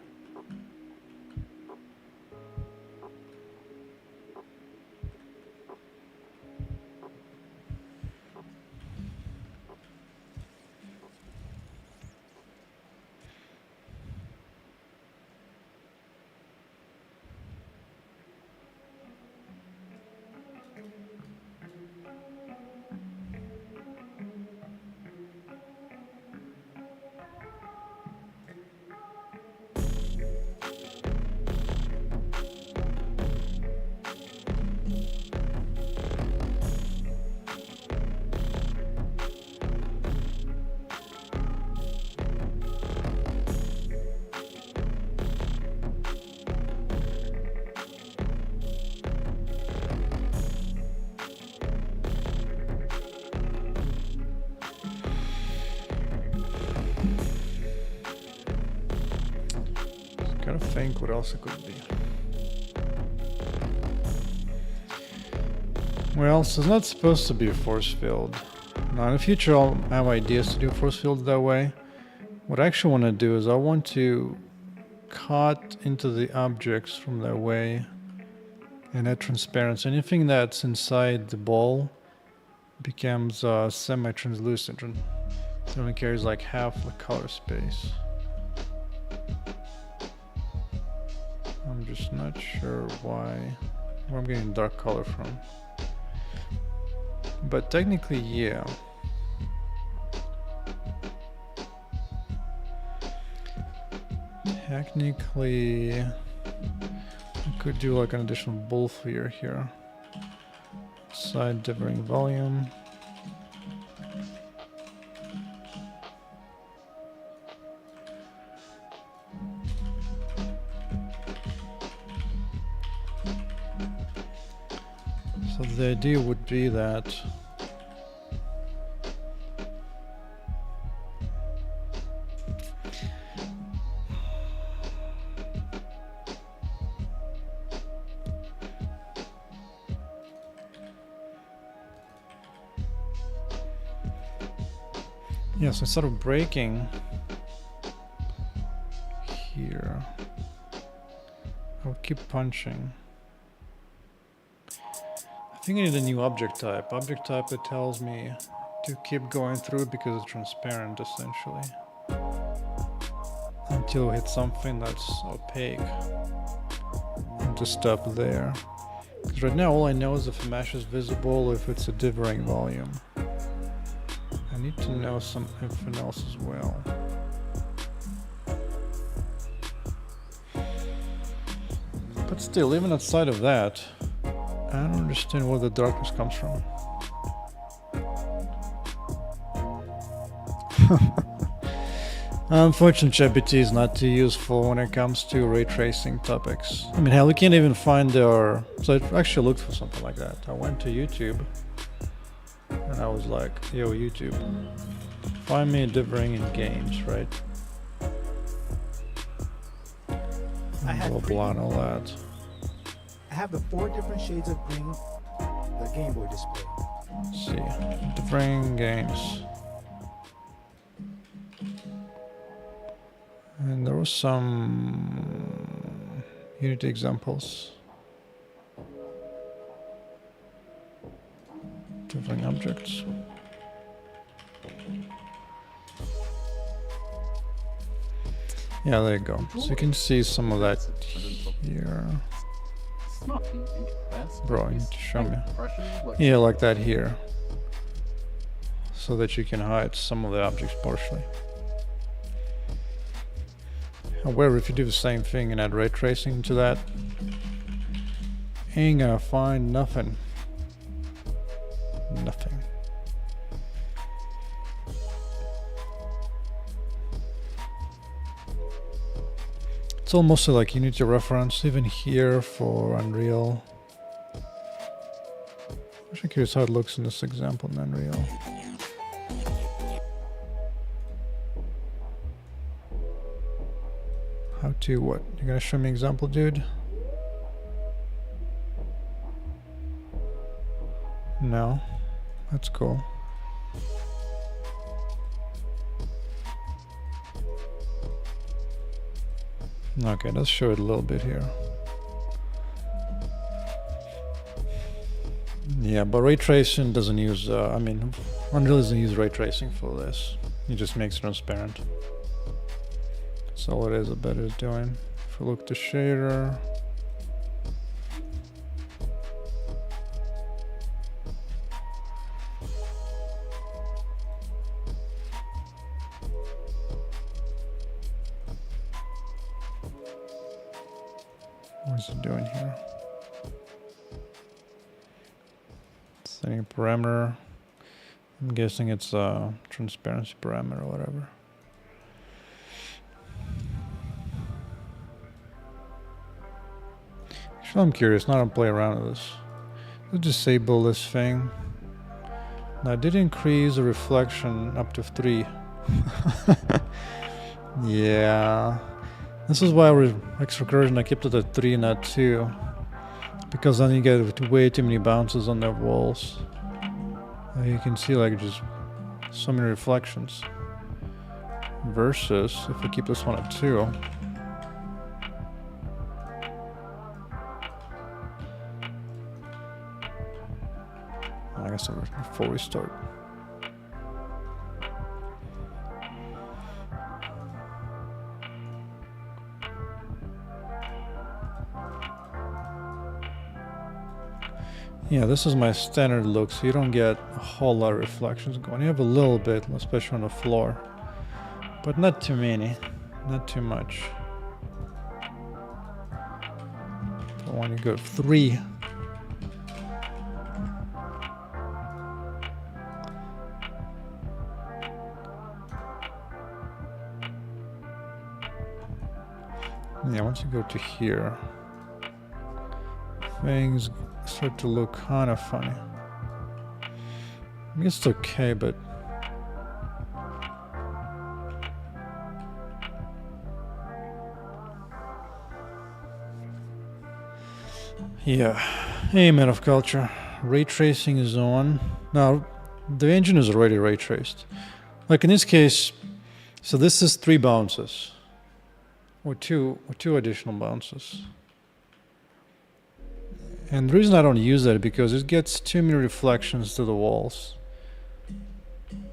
[SPEAKER 1] Gotta think what else it could be. Well, so it's not supposed to be a force field. Now in the future I'll have ideas to do force fields that way. What I actually want to do is I want to cut into the objects from that way and add transparency. Anything that's inside the ball becomes semi-translucent and it only carries like half the color space. I'm just not sure where I'm getting dark color from. But technically, yeah. Technically, I could do like an additional bull flare here. Side dithering volume. So the idea would be that so instead of breaking here, I would keep punching. I think I need a new object type. Object type that tells me to keep going through because it's transparent essentially. Until we hit something that's opaque. And to stop there. Because right now all I know is if a mesh is visible, if it's a dithering volume. I need to know something else as well. But still, even outside of that, I don't understand where the darkness comes from. Unfortunately, GPT is not too useful when it comes to ray tracing topics. I mean, hell, you can't even find their... So I actually looked for something like that. I went to YouTube. And I was like, yo, YouTube, find me dithering in games, right? Blah, blah, and all that.
[SPEAKER 2] I have the 4 different shades of green, the Game Boy display.
[SPEAKER 1] Let's see, dithering games. And there was some Unity examples. Dithering objects. Yeah, there you go. So you can see some of that here. Bro, you need to show me. Yeah, like that here. So that you can hide some of the objects partially. However, if you do the same thing and add ray tracing to that, ain't gonna find nothing. Nothing. It's almost like Unity reference, even here for Unreal. I'm actually curious how it looks in this example in Unreal. How to what? You're gonna show me example, dude? No. That's cool. Okay, let's show it a little bit here. Yeah, but ray tracing doesn't use, I mean, Unreal doesn't use ray tracing for this. It just makes it transparent. That's all it is, I bet it's doing. If we look to shader, what is it doing here? Setting a parameter. I'm guessing it's a transparency parameter or whatever. Actually, I'm curious. Now I don't play around with this. Let's disable this thing. Now I did increase the reflection up to 3. Yeah. This is why with extra recursion I kept it at 3 not 2. Because then you get way too many bounces on the walls. You can see like just so many reflections. Versus if we keep this one at 2. I guess before we start. Yeah, this is my standard look, so you don't get a whole lot of reflections going. You have a little bit, especially on the floor, but not too many, not too much. But when you go 3, yeah, once you go to here, things start to look kind of funny. I guess it's okay, but yeah. Hey, man of culture. Ray tracing is on. Now, the engine is already ray traced. Like in this case, so this is 3 bounces, or two additional bounces. And the reason I don't use that is because it gets too many reflections to the walls.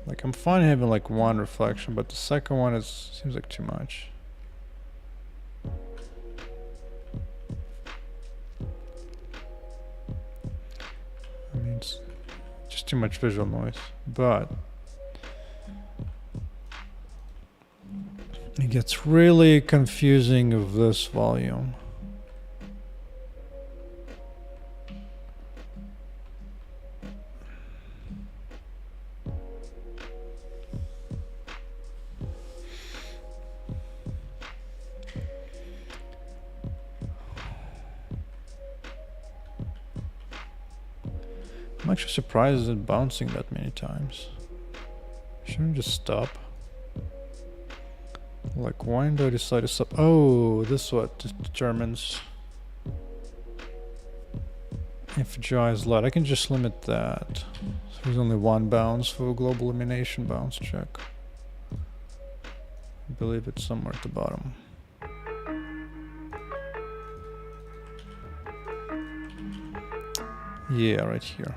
[SPEAKER 1] Like I'm fine having like 1 reflection, but the second one seems like too much. I mean, it's just too much visual noise, but it gets really confusing with this volume. I'm actually surprised at bouncing that many times. Shouldn't just stop. Like, why do I decide to stop? Oh, this is what determines if GI is light. I can just limit that. So there's only 1 bounce for a global illumination bounce check. I believe it's somewhere at the bottom. Yeah, right here.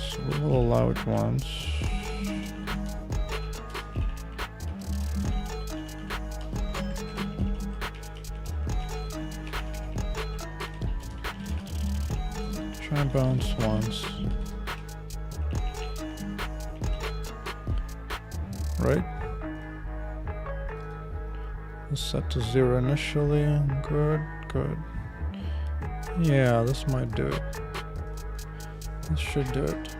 [SPEAKER 1] So we'll allow it once. Try and bounce once. Right? Set to 0 initially. Good, good. Yeah, this might do it. This should do it.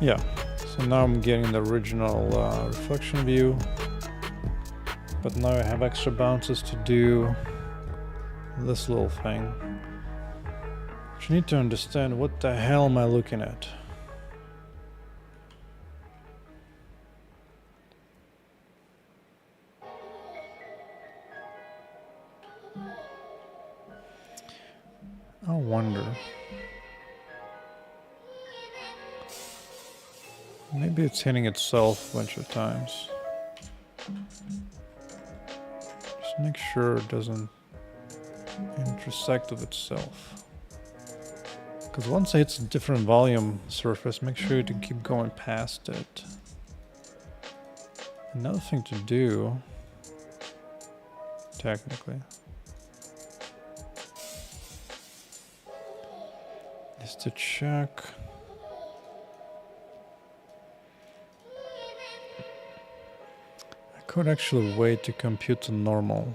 [SPEAKER 1] Yeah, so now I'm getting the original reflection view, but now I have extra bounces to do this little thing. But you need to understand, what the hell am I looking at? I wonder. Maybe it's hitting itself a bunch of times. Just make sure it doesn't intersect with itself. Because once it hits a different volume surface, make sure to keep going past it. Another thing to do, technically, is to check. I could actually wait to compute the normal.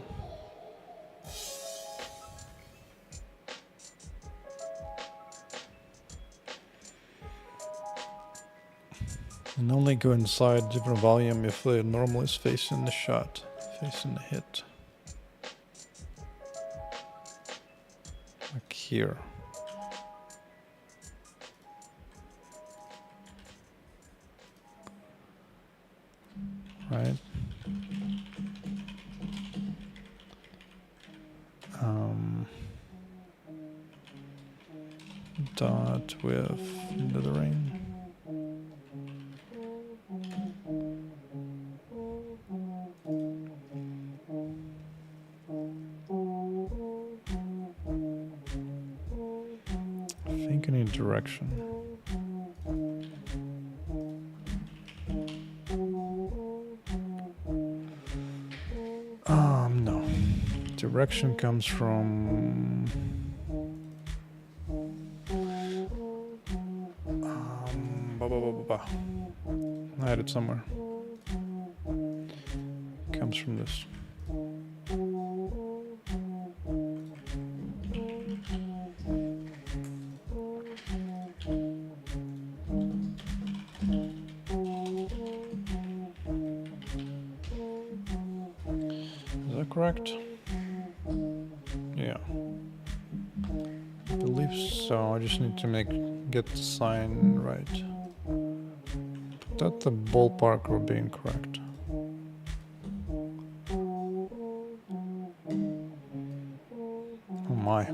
[SPEAKER 1] And only go inside different volume if the normal is facing the shot, facing the hit. Like here. Right? Dot with dithering. I think I need direction. No. Direction comes from I had it somewhere. Comes from this. Is that correct? Yeah. I believe so. I just need to get the sign right. That the ballpark will be incorrect. Oh my.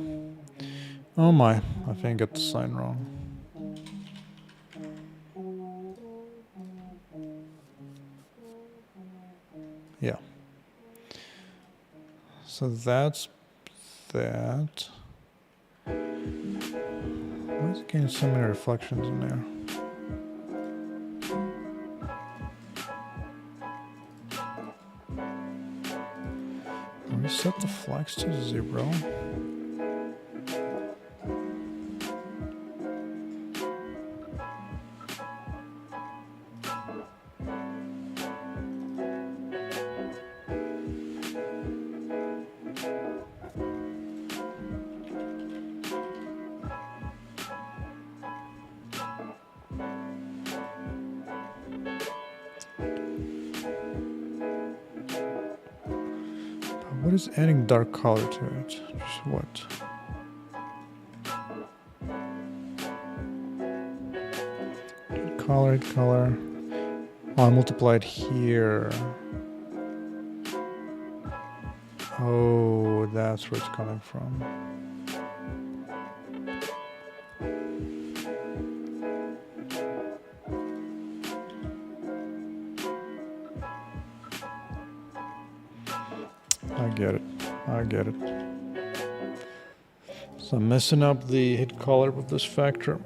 [SPEAKER 1] Oh my. I think I got the sign wrong. Yeah. So that's that. Why is it getting so many reflections in there? Set the flags to 0. What is adding dark color to it? Just what? Hit color. Oh, I multiplied here. Oh, that's where it's coming from. I get it. So I'm messing up the hit color with this factor.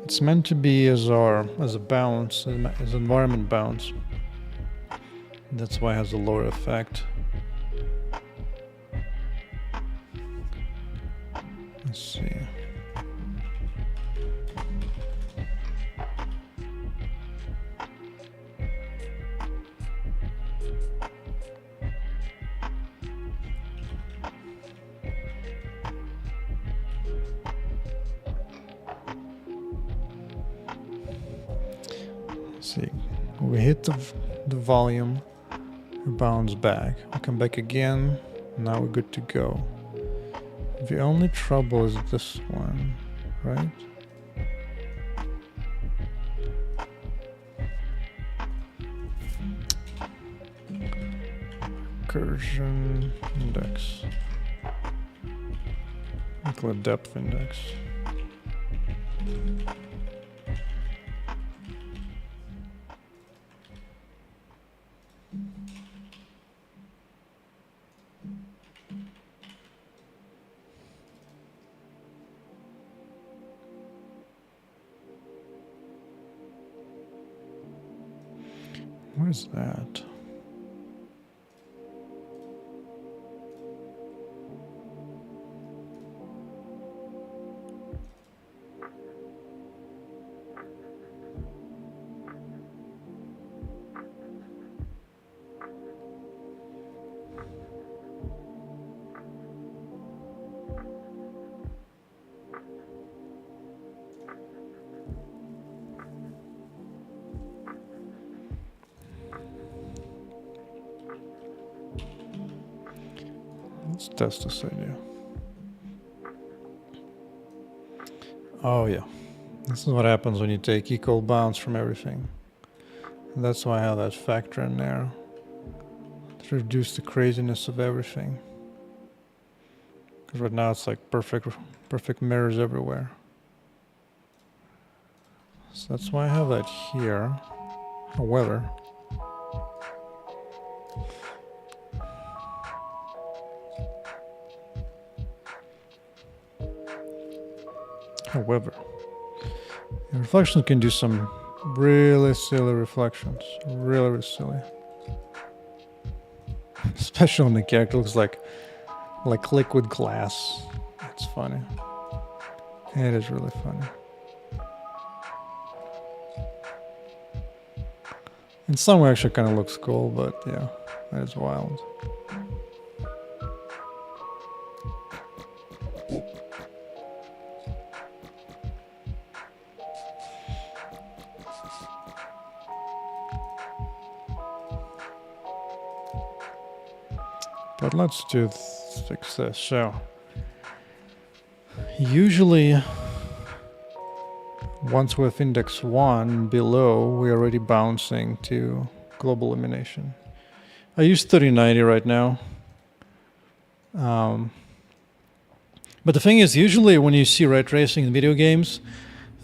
[SPEAKER 1] It's meant to be as a bounce, as environment bounce. That's why it has a lower effect. Let's see. See, we hit the volume, we bounce back, we come back again, now we're good to go. The only trouble is this one, right? Recursion index. Equal depth index. Where's that? Let's test this idea. Oh yeah, this is what happens when you take equal bounds from everything. And that's why I have that factor in there to reduce the craziness of everything. Because right now it's like perfect mirrors everywhere. So that's why I have that here. However, reflections can do some really silly reflections. Really silly. Especially when the character looks like liquid glass. It's funny. It is really funny. In some way, actually, kind of looks cool, but yeah, that is wild. But let's fix this. So, usually, once with index 1 below, we're already bouncing to global elimination. I use 3090 right now. But the thing is, usually when you see ray tracing in video games,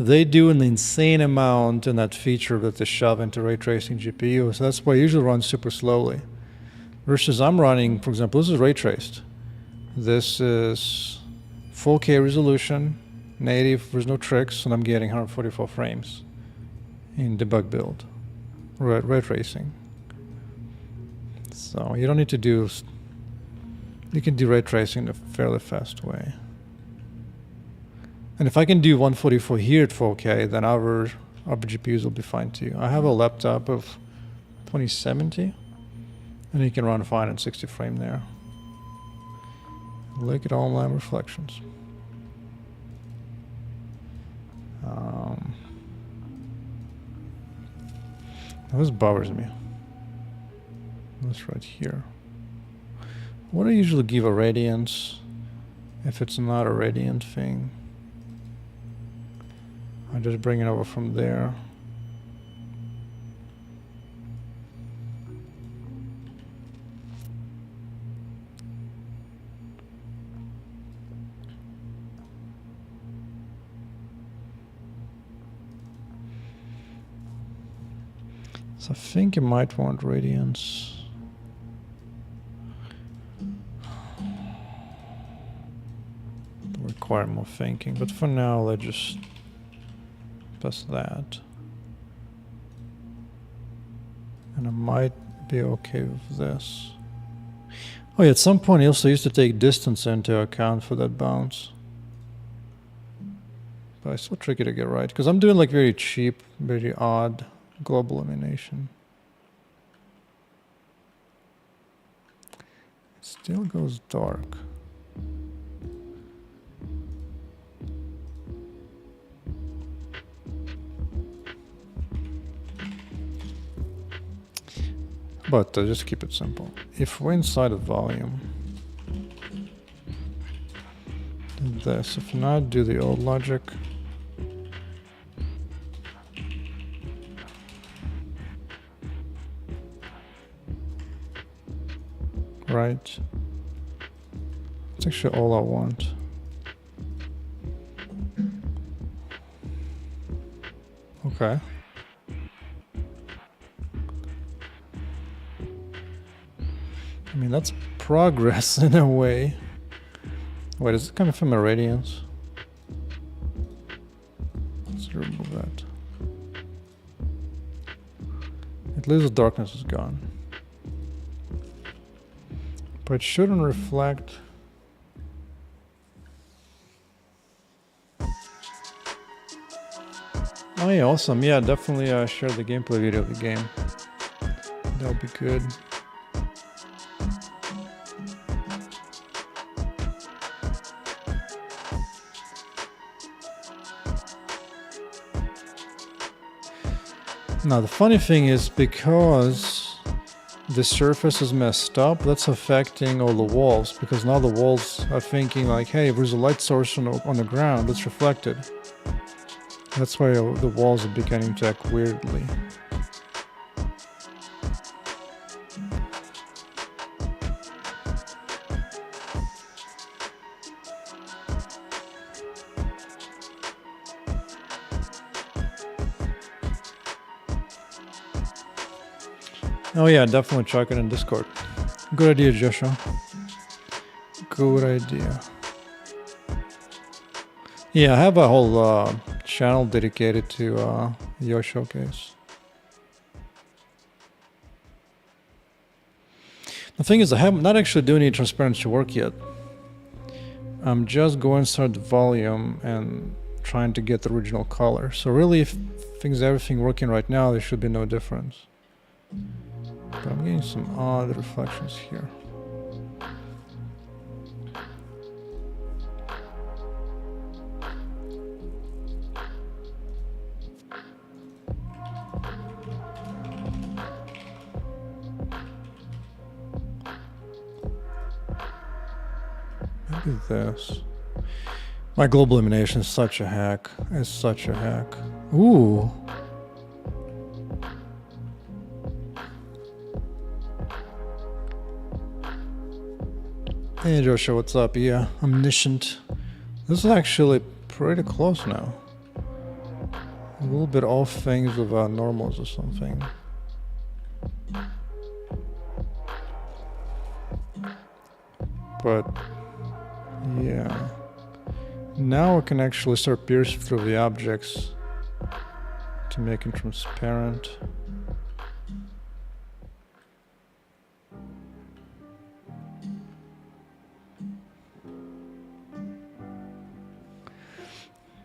[SPEAKER 1] they do an insane amount in that feature that they shove into ray tracing GPU. So that's why I usually run super slowly. Versus I'm running, for example, this is ray traced. This is 4K resolution, native, there's no tricks, and I'm getting 144 frames in debug build, ray tracing. So you don't need to do, you can do ray tracing in a fairly fast way. And if I can do 144 here at 4K, then our GPUs will be fine too. I have a laptop of 2070. And you can run fine at 60 frame there. Look at all my reflections. This bothers me. This right here. What do I usually give a radiance if it's not a radiant thing? I just bring it over from there. So I think you might want radiance. It'll require more thinking, but for now let's just press that. And I might be okay with this. Oh yeah, at some point I also used to take distance into account for that bounce. But it's so tricky to get right, because I'm doing like very cheap, very odd global elimination. It still goes dark. But just keep it simple. If we're inside of volume, do this. If not, do the old logic. Right. That's actually all I want. Okay. I mean, that's progress in a way. Wait, is it coming from a radiance? Let's remove that. At least the darkness is gone. But it shouldn't reflect. Oh yeah, awesome. Yeah, definitely share the gameplay video of the game. That'll be good. Now the funny thing is, because the surface is messed up, that's affecting all the walls, because now the walls are thinking like, hey, if there's a light source on the ground, it's reflected. That's why the walls are beginning to act weirdly. Oh yeah, definitely check it in Discord. Good idea, Joshua. Good idea. Yeah, I have a whole channel dedicated to your showcase. The thing is, I have not actually doing any transparency work yet. I'm just going to start the volume and trying to get the original color. So really, if everything working right now, there should be no difference. But I'm getting some odd reflections here. Maybe this. My global illumination is such a hack. It's such a hack. Ooh. Hey Joshua, what's up? Yeah, omniscient. This is actually pretty close now. A little bit off things with normals or something. But yeah, now I can actually start piercing through the objects to make it transparent.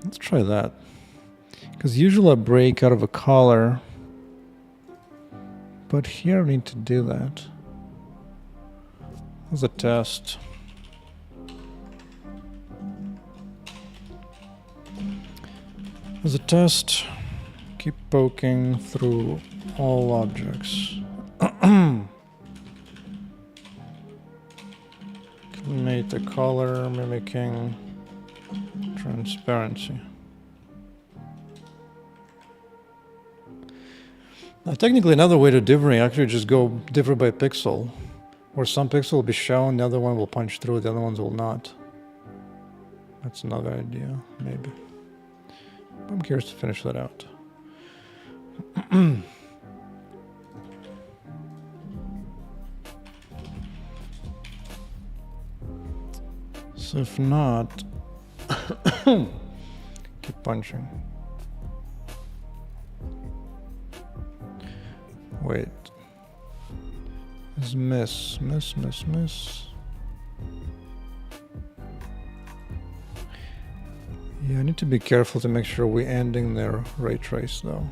[SPEAKER 1] Let's try that. Because usually I break out of a color, but here I need to do that. As a test. As a test, keep poking through all objects. Make the color mimicking transparency. Now, technically, another way to dithering, actually just go differ by pixel, where some pixel will be shown, the other one will punch through, the other ones will not. That's another idea, maybe. I'm curious to finish that out. So if not, keep punching. Wait. It's miss. Yeah, I need to be careful to make sure we're ending their ray trace though.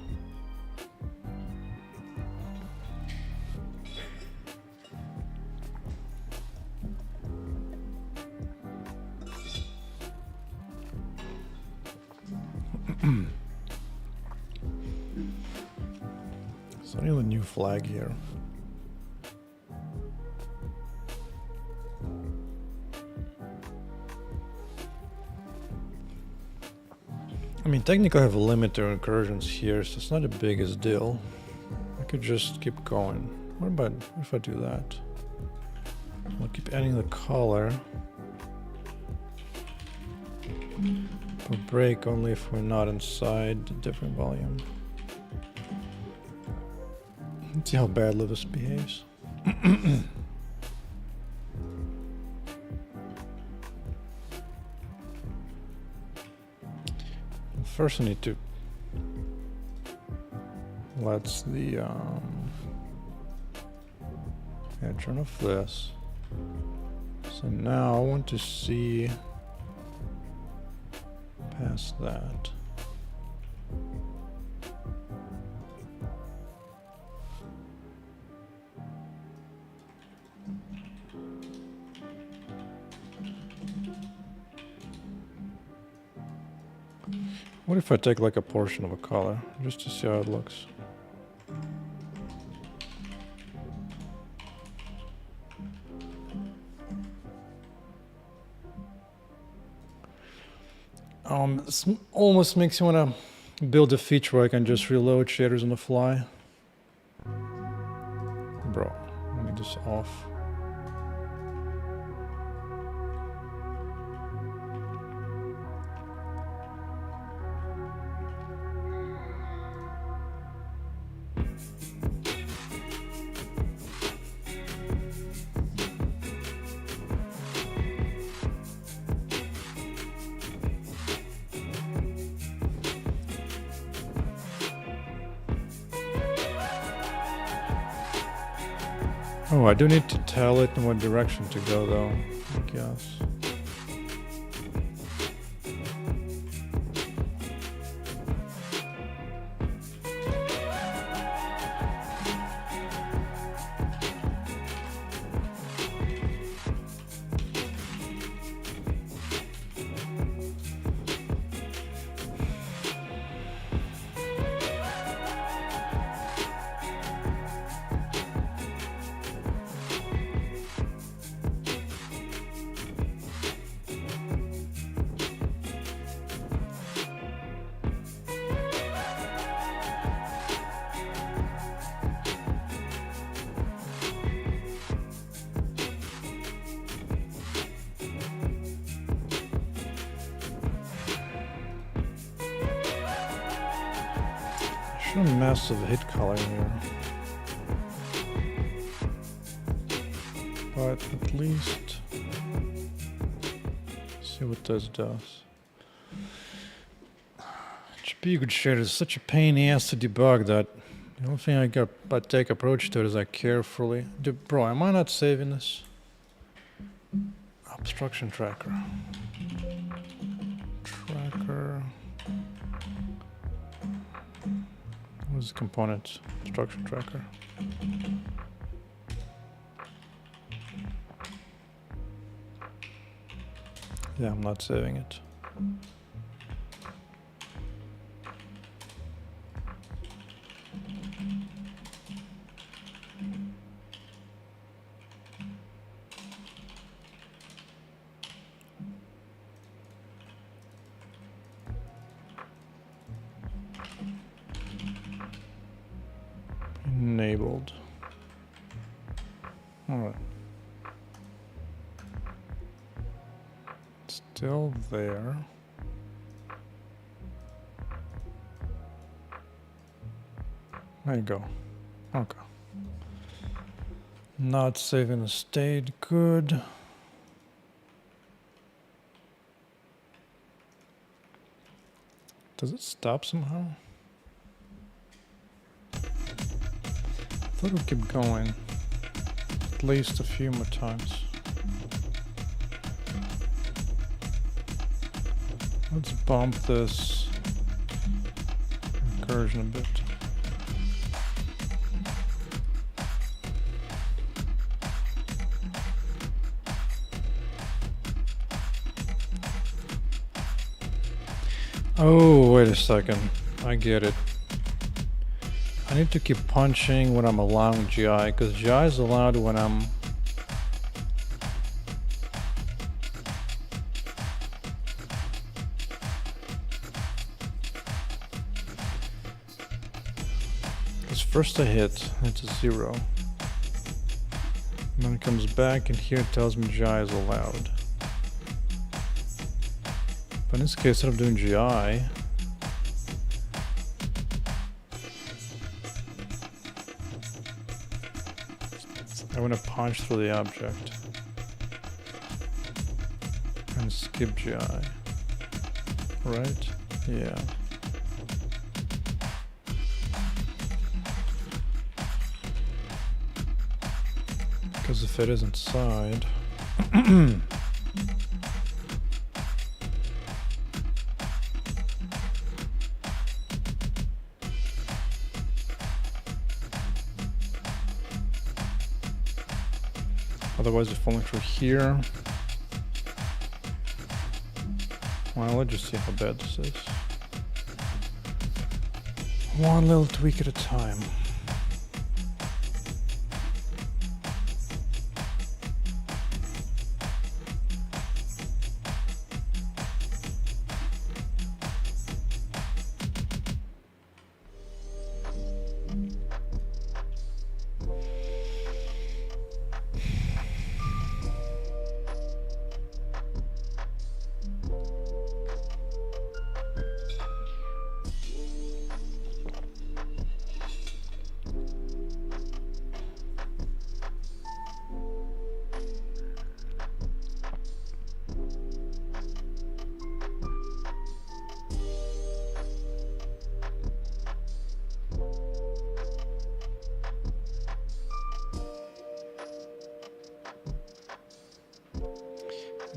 [SPEAKER 1] So I need a new flag here. mean, technically I have a limiter incursions here, so it's not the biggest deal. I could just keep going. What about if I do that? I'll keep adding the color. But break only if we're not inside the different volume. Let's see how badly this behaves. First I need to let's the turn off this. So now I want to see past that. What if I take like a portion of a color just to see how it looks? This almost makes me want to build a feature where I can just reload shaders on the fly. Bro, let me this off. Oh, I do need to tell it in what direction to go though, I guess. A massive hit color here, but at least see what this does. GPU good shader is such a pain in the ass to debug that the only thing I take approach to it is I carefully bro, am I not saving this? Obstruction tracker. What's the component? Structure tracker. Yeah, I'm not saving it. Enabled. All right. Still there. There you go. Okay. Not saving the state. Good. Does it stop somehow? I thought it would keep going at least a few more times. Let's bump this incursion a bit. Oh, wait a second. I get it. I need to keep punching when I'm allowing GI, because GI is allowed when I'm Because first I hit, it's a 0. And then it comes back, and here it tells me GI is allowed. But in this case, instead of doing GI, I want to punch through the object and skip GI. Right? Yeah. Because if it is inside, otherwise you're falling through here. Well, let's just see how bad this is. One little tweak at a time.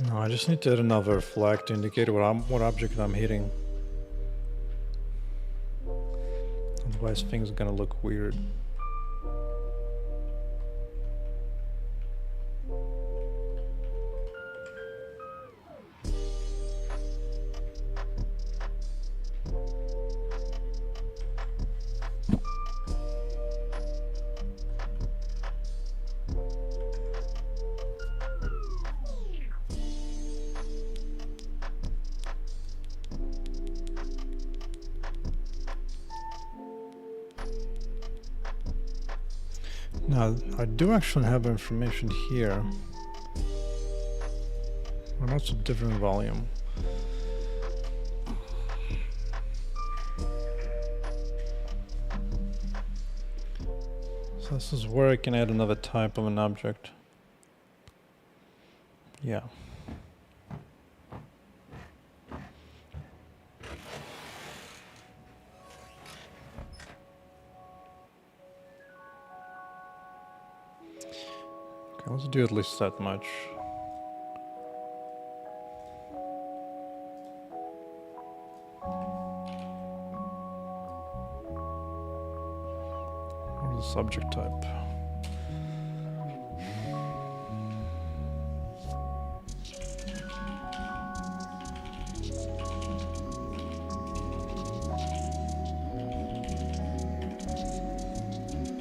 [SPEAKER 1] No, I just need to add another flag to indicate what object I'm hitting. Otherwise things are gonna look weird. Now, I do actually have information here. And that's a different volume. So this is where I can add another type of an object. Yeah. Okay, let's do at least that much. Or the subject type.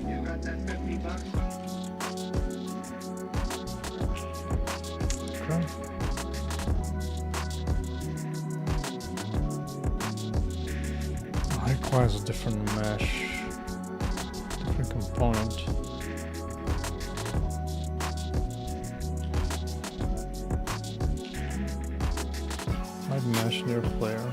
[SPEAKER 3] You got that $50?
[SPEAKER 1] Requires a different mesh, different component. Might mesh near player.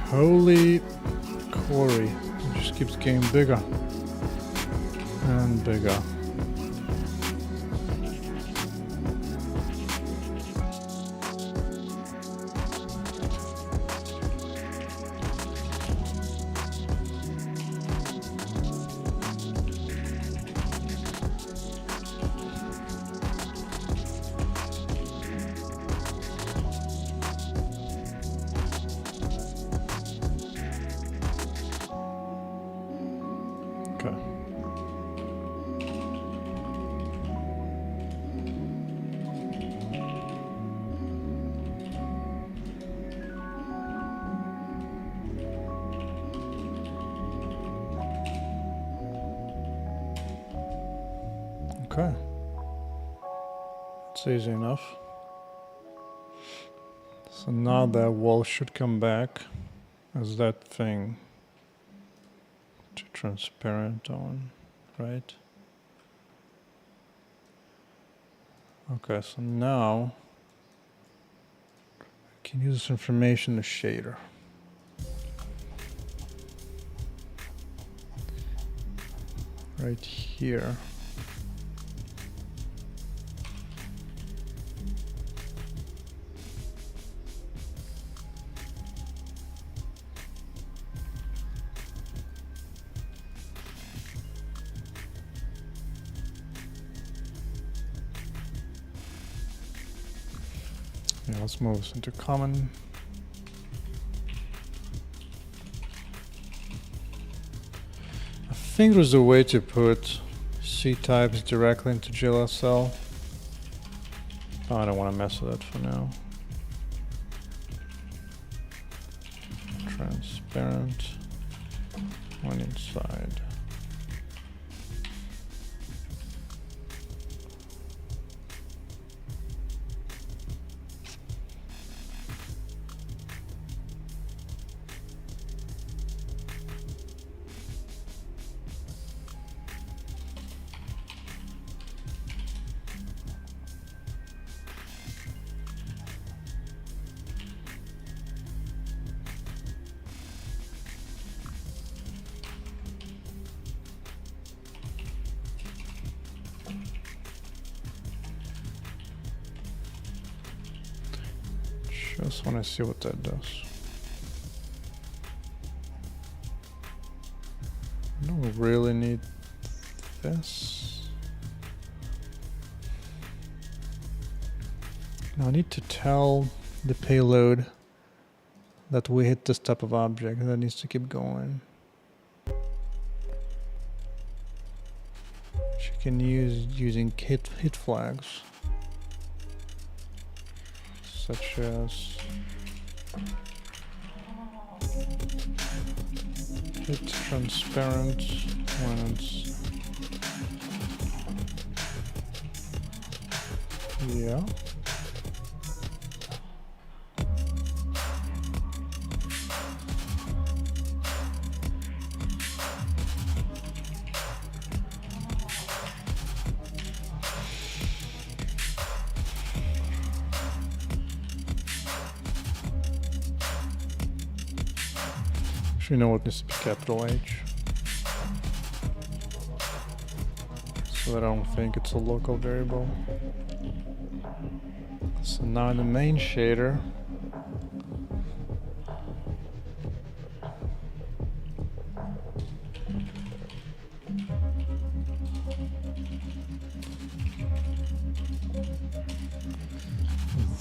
[SPEAKER 1] Holy Corey, it just keeps getting bigger and bigger. Okay. Okay. It's easy enough. So now that wall should come back as that thing to transparent on, right? Okay, so now I can use this information in the shader. Right here. Yeah, let's move this into common. I think there's a way to put C types directly into GLSL. Oh, I don't want to mess with that for now. Transparent on inside. Just want to see what that does. I don't really need this. Now I need to tell the payload that we hit this type of object. That needs to keep going. Which you can use using hit flags. Such as hit transparent when it's yeah. You know what needs to be capital H, so that I don't think it's a local variable. So now in the main shader,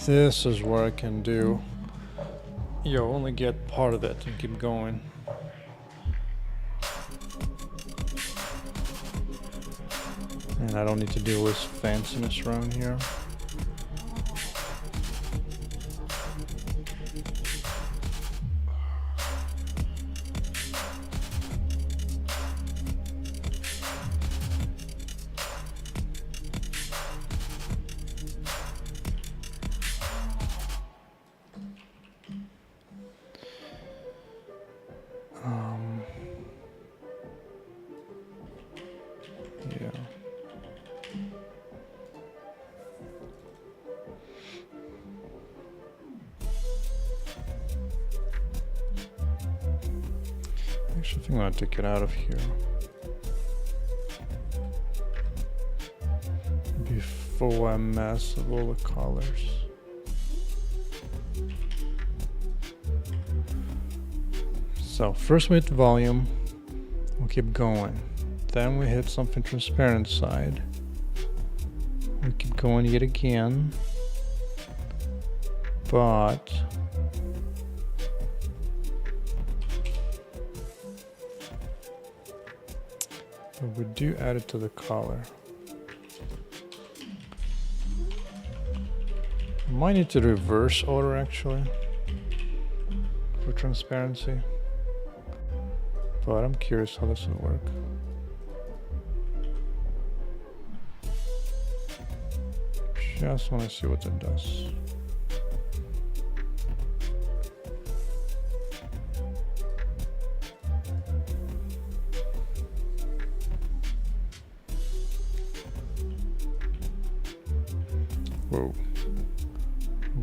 [SPEAKER 1] this is where I can do, only get part of it and keep going. And I don't need to deal with fanciness around here. Yeah. Actually, I think I'm gonna take it out of here before I mess with all the colors. So first we hit volume, we'll keep going. Then we hit something transparent side. We keep going yet again, but we do add it to the color. Might need to reverse order actually for transparency, but I'm curious how this will work. Just want to see what it does. Whoa.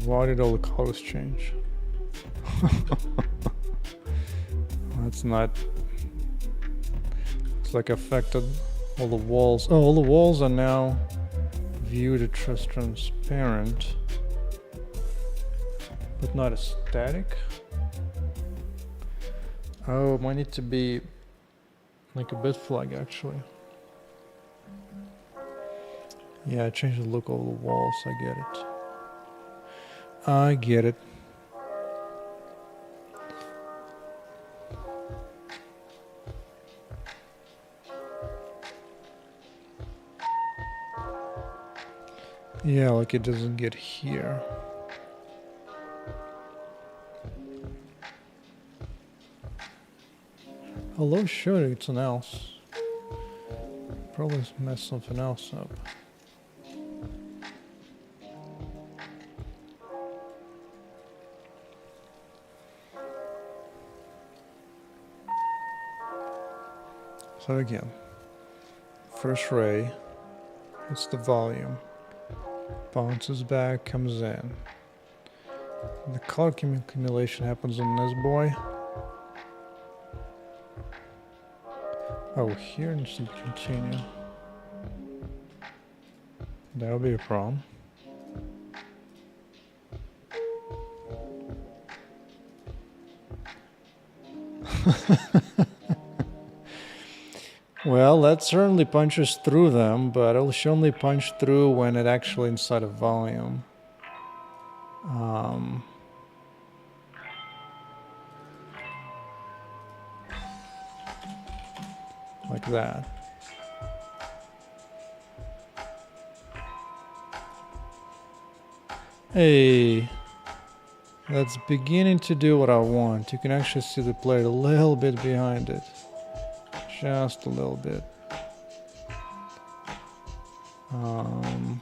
[SPEAKER 1] Why did all the colors change? That's not... It's like affected all the walls. Oh, all the walls are now viewed as transparent, but not as static. Oh, it might need to be like a bit flag actually. Yeah, I changed the look of the walls. I get it. I get it. Yeah, like it doesn't get here. Although sure, it's an else. Probably mess something else up. So again, first ray, it's the volume. Bounces back, comes in. The color accumulation happens on this boy. Oh, here needs to continue. That would be a problem. Well, that certainly punches through them, but it'll only punch through when it actually inside a volume. Like that. Hey, that's beginning to do what I want. You can actually see the player a little bit behind it. Just a little bit. Alright,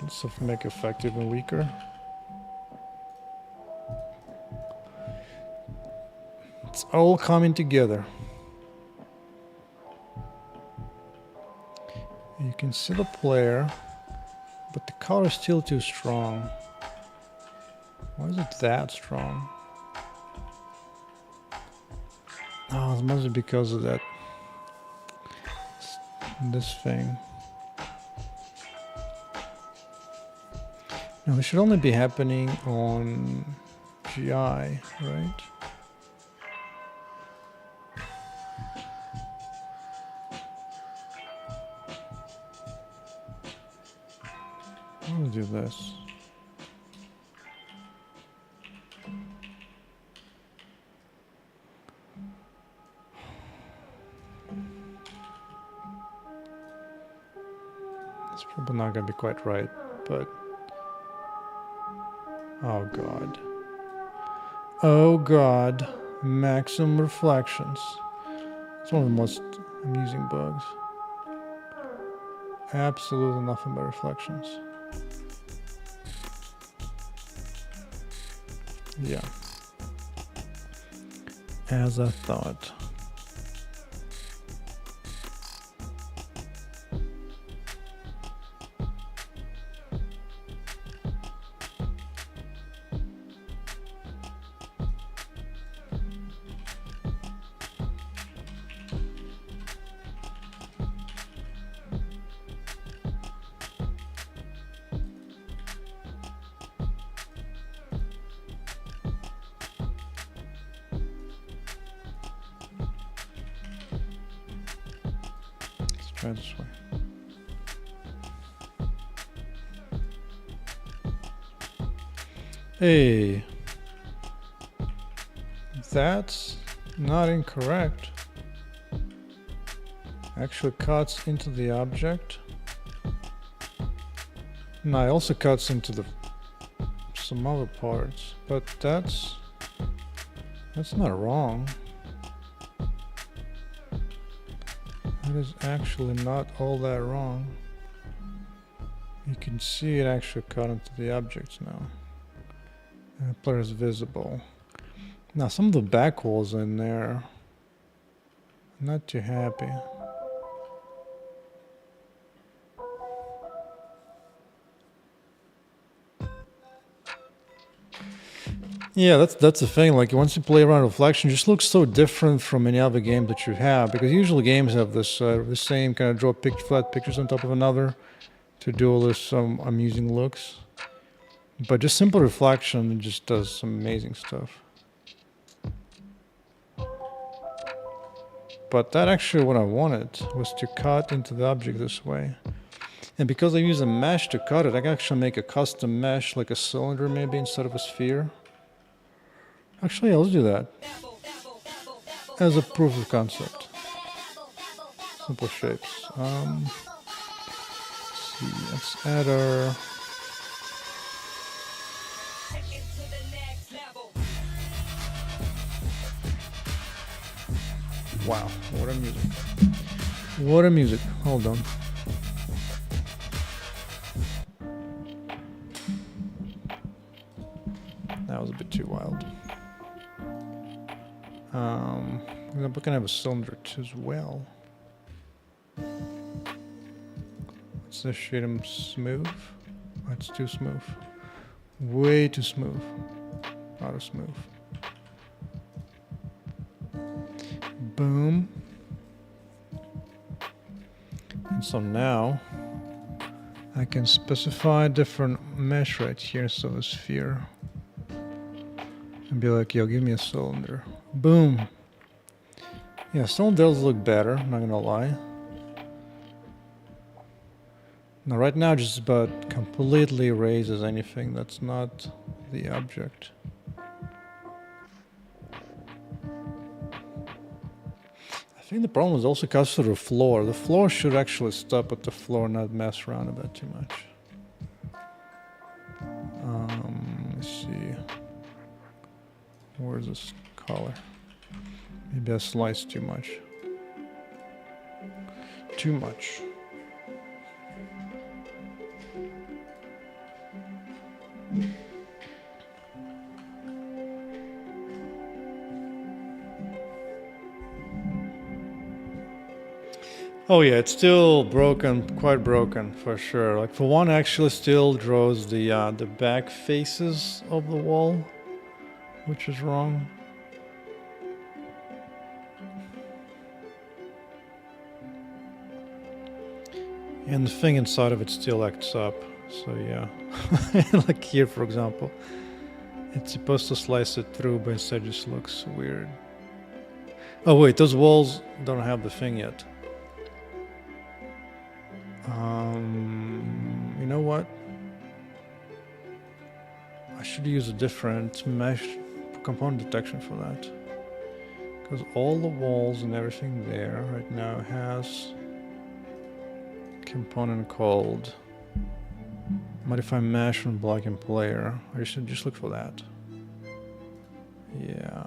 [SPEAKER 1] let's make effect even weaker. It's all coming together. You can see the player, but the color is still too strong. Why is it that strong? Oh, it must be because of that. This thing. Now, it should only be happening on GI, right? I'm gonna do this. It's probably not gonna be quite right, but oh god. Oh god. Maximum reflections. It's one of the most amusing bugs. Absolutely nothing but reflections. Yeah. As I thought. Try this way. Hey, that's not incorrect. Actually cuts into the object. No, it also cuts into some other parts, but that's not wrong. It is actually not all that wrong. You can see it actually cut into the objects now. And the player is visible. Now some of the back walls in there, I'm not too happy. Yeah, that's the thing. Like once you play around reflection, it just looks so different from any other game that you have, because usually games have this the same kind of draw flat pictures on top of another to do all this amusing looks. But just simple reflection just does some amazing stuff. But that actually what I wanted was to cut into the object this way. And because I use a mesh to cut it, I can actually make a custom mesh, like a cylinder maybe instead of a sphere. Actually, yeah, let's do that. As a proof of concept. Simple shapes. Let's see, let's add our... Wow, what a music. What a music. Hold on. That was a bit too wild. We can have a cylinder too as well. Let's just shade him smooth. That's too smooth. Way too smooth. Not as smooth. Boom. And so now I can specify a different mesh right here instead of a sphere. And be like, yo, give me a cylinder. Boom. Yeah, cylinders look better, not gonna lie. Now right now just about completely erases anything that's not the object. I think the problem is also cuts to the floor. The floor should actually stop at the floor, not mess around a bit too much. Let's see. Where's this color? Maybe I sliced too much. Too much. Oh yeah, it's still broken, quite broken for sure. Like for one, actually still draws the back faces of the wall, which is wrong. And the thing inside of it still acts up, so yeah. Like here, for example, it's supposed to slice it through, but instead just looks weird. Oh wait, those walls don't have the thing yet. You know what? I should use a different mesh component detection for that. Because all the walls and everything there right now has a component called modify mesh from block and player. I should just look for that. Yeah.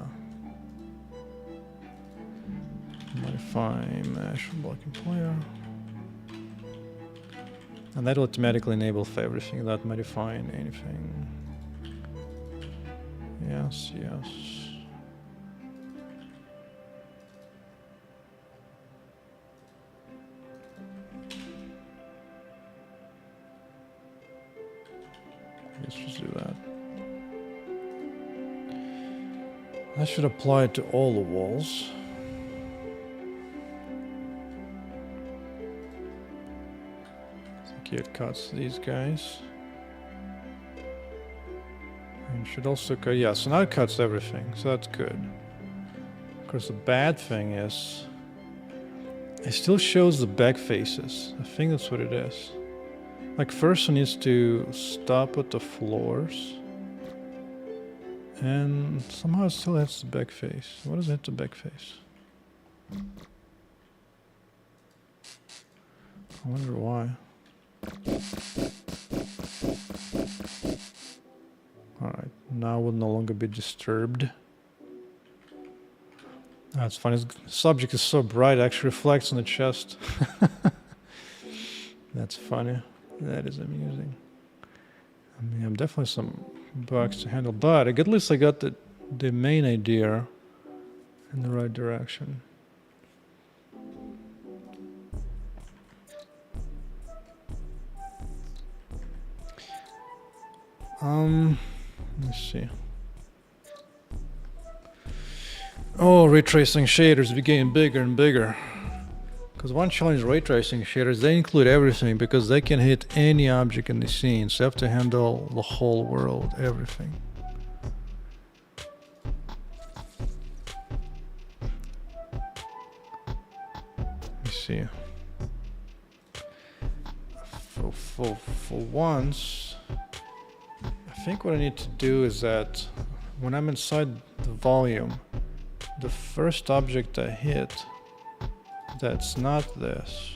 [SPEAKER 1] Modify mesh from block and player. And that will automatically enable for everything without modifying anything. Yes, yes. Let's just do that. That should apply to all the walls. It cuts these guys. And should also cut, yeah, so now it cuts everything, so that's good. Of course, the bad thing is it still shows the back faces. I think that's what it is. Like first one needs to stop at the floors. And somehow it still hits the back face. What does it hit the back face? I wonder why. Alright, now will no longer be disturbed. That's funny. The subject is so bright, it actually reflects on the chest. That's funny. That is amusing. I mean, I'm definitely some bugs to handle, but at least I got the main idea in the right direction. Let's see. Oh, ray tracing shaders became bigger and bigger. Because one challenge ray tracing shaders, they include everything because they can hit any object in the scene. So you have to handle the whole world, everything. Let me see. For once, I think what I need to do is that when I'm inside the volume, the first object I hit that's not this,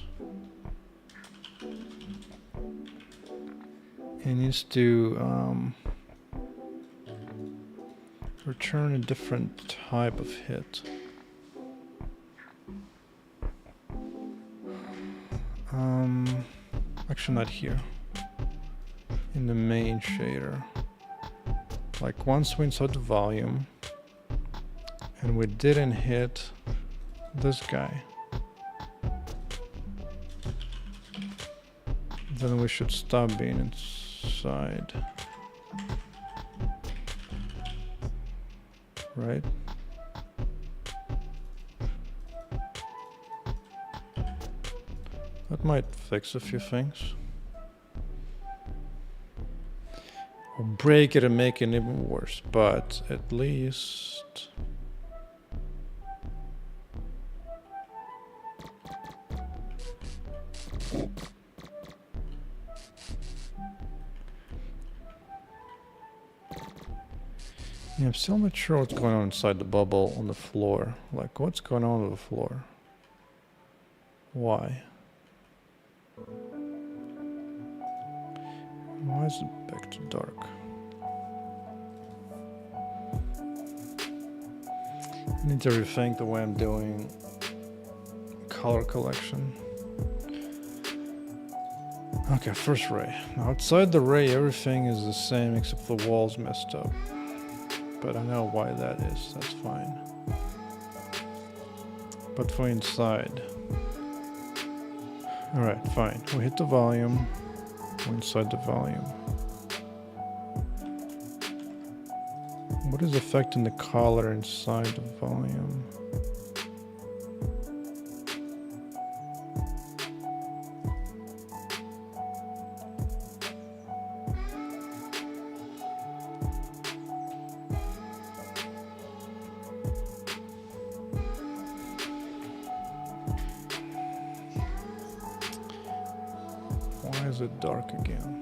[SPEAKER 1] it needs to return a different type of hit. Actually not here, in the main shader. Like once we inside the volume and we didn't hit this guy, then we should stop being inside. Right? That might fix a few things. Or break it and make it even worse, but at least... Yeah, I'm still not sure what's going on inside the bubble on the floor. Like, what's going on with the floor? Why? Why is it back to dark? I need to rethink the way I'm doing color collection. Okay, first ray. Now outside the ray, everything is the same except the wall's messed up. But I know why that is, that's fine. But for inside... Alright, fine. We hit the volume. We're inside the volume. What is affecting the color inside the volume? Why is it dark again?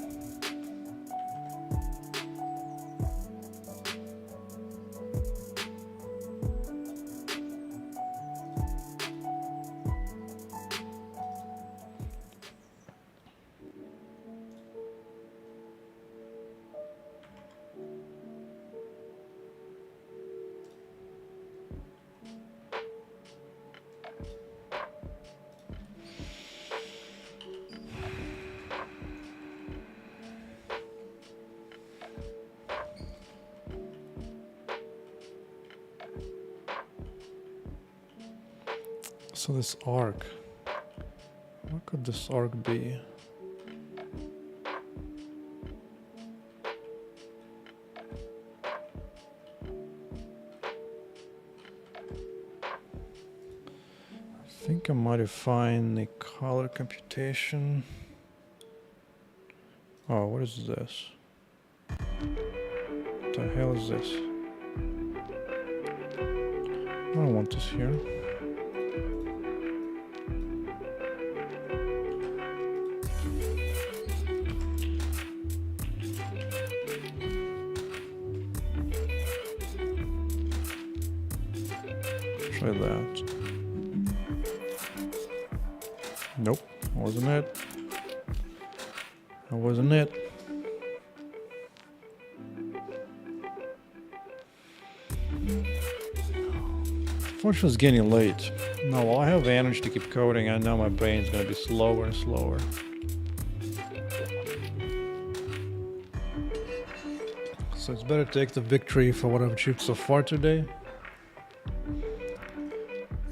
[SPEAKER 1] So this arc, what could this arc be? I think I might have found the color computation. Oh, what is this? What the hell is this? I don't want this here. Try that. Nope, wasn't it. That wasn't it. Unfortunately, it's getting late. Now, while I have energy to keep coding, I know my brain's gonna be slower and slower. So it's better to take the victory for what I've achieved so far today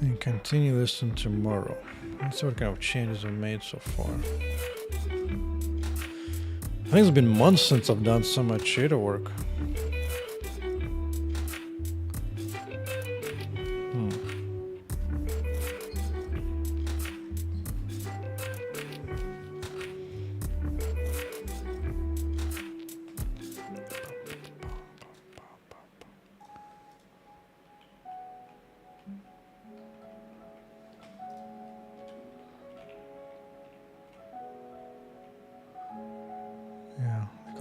[SPEAKER 1] and continue this in tomorrow. Let's see what kind of changes I've made so far. I think it's been months since I've done so much shader work.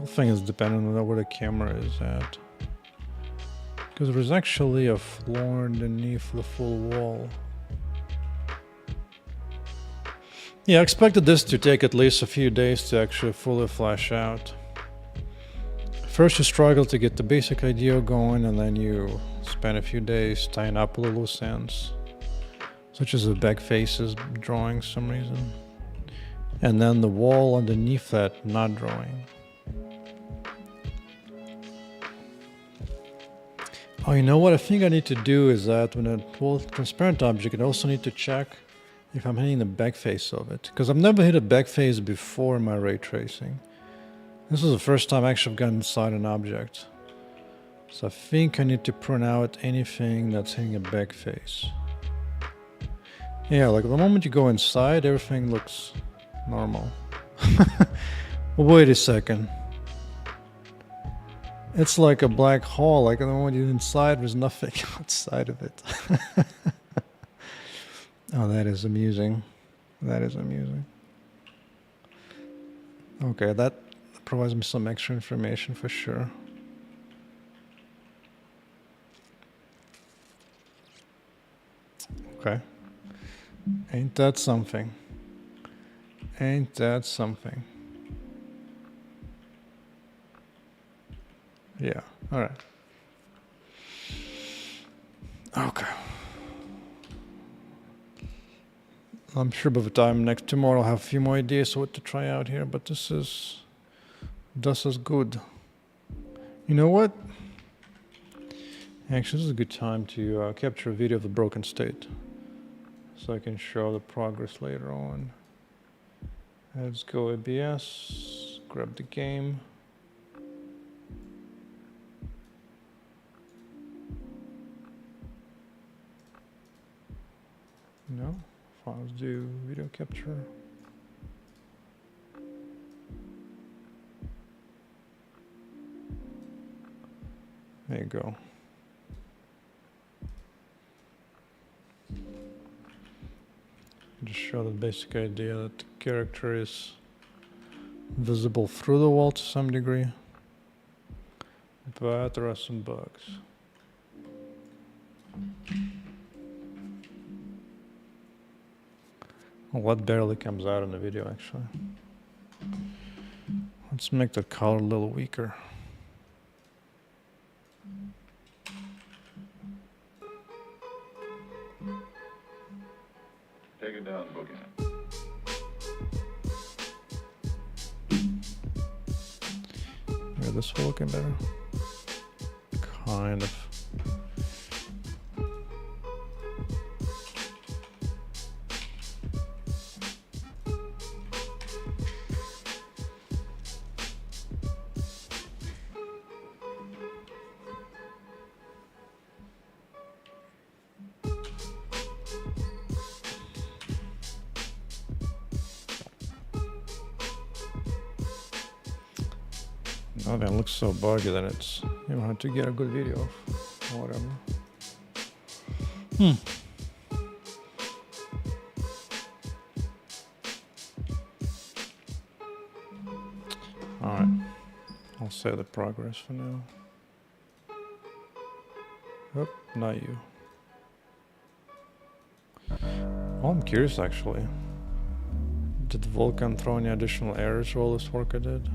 [SPEAKER 1] whole thing is dependent on where the camera is at. Because there's actually a floor underneath the full wall. Yeah, I expected this to take at least a few days to actually fully flesh out. First you struggle to get the basic idea going, and then you spend a few days tying up all the loose ends, such as the back faces drawing for some reason, and then the wall underneath that not drawing. Oh, you know what I think I need to do is that when a transparent object, I also need to check if I'm hitting the back face of it, because I've never hit a back face before in my ray tracing. This is the first time I actually gotten inside an object. So I think I need to print out anything that's hitting a back face. Yeah, like the moment you go inside, everything looks normal. Wait a second. It's like a black hole, like the moment you're inside, there's nothing outside of it. Oh, that is amusing. That is amusing. Okay, that provides me some extra information for sure. Okay. Ain't that something? Ain't that something? Yeah, alright. Okay. I'm sure by the time tomorrow I'll have a few more ideas of what to try out here, but this is good. You know what? Actually, this is a good time to capture a video of the broken state, so I can show the progress later on. Let's go ABS, grab the game. No, files do video capture. There you go. Just show the basic idea that the character is visible through the wall to some degree, but there are some bugs. Well, that barely comes out in the video actually. Let's make the color a little weaker.
[SPEAKER 4] Take it down, Vulkan.
[SPEAKER 1] Yeah, this will looking better. Kind of. Oh, that looks so buggy that it's hard to get a good video of, or whatever. Alright, I'll save the progress for now. Oh, not you. Oh, I'm curious actually. Did Vulkan throw any additional errors for all this work I did?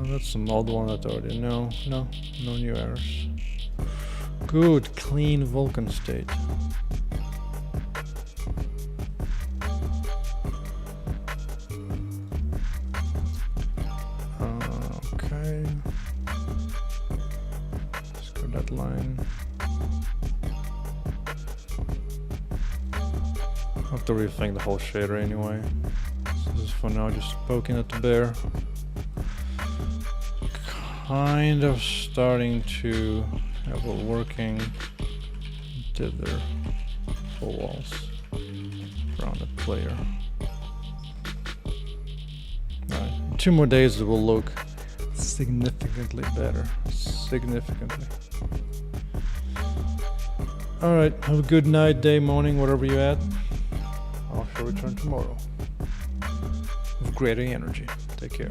[SPEAKER 1] That's an old one that already. No new errors. Good, clean Vulkan state. Okay. Let's go that line. I have to rethink the whole shader anyway. So this is for now just poking at the bear. Kind of starting to have a working dither for walls around the player. Alright, in 2 more days it will look significantly better. Significantly. Alright, have a good night, day, morning, whatever you're at. I shall return tomorrow with greater energy. Take care.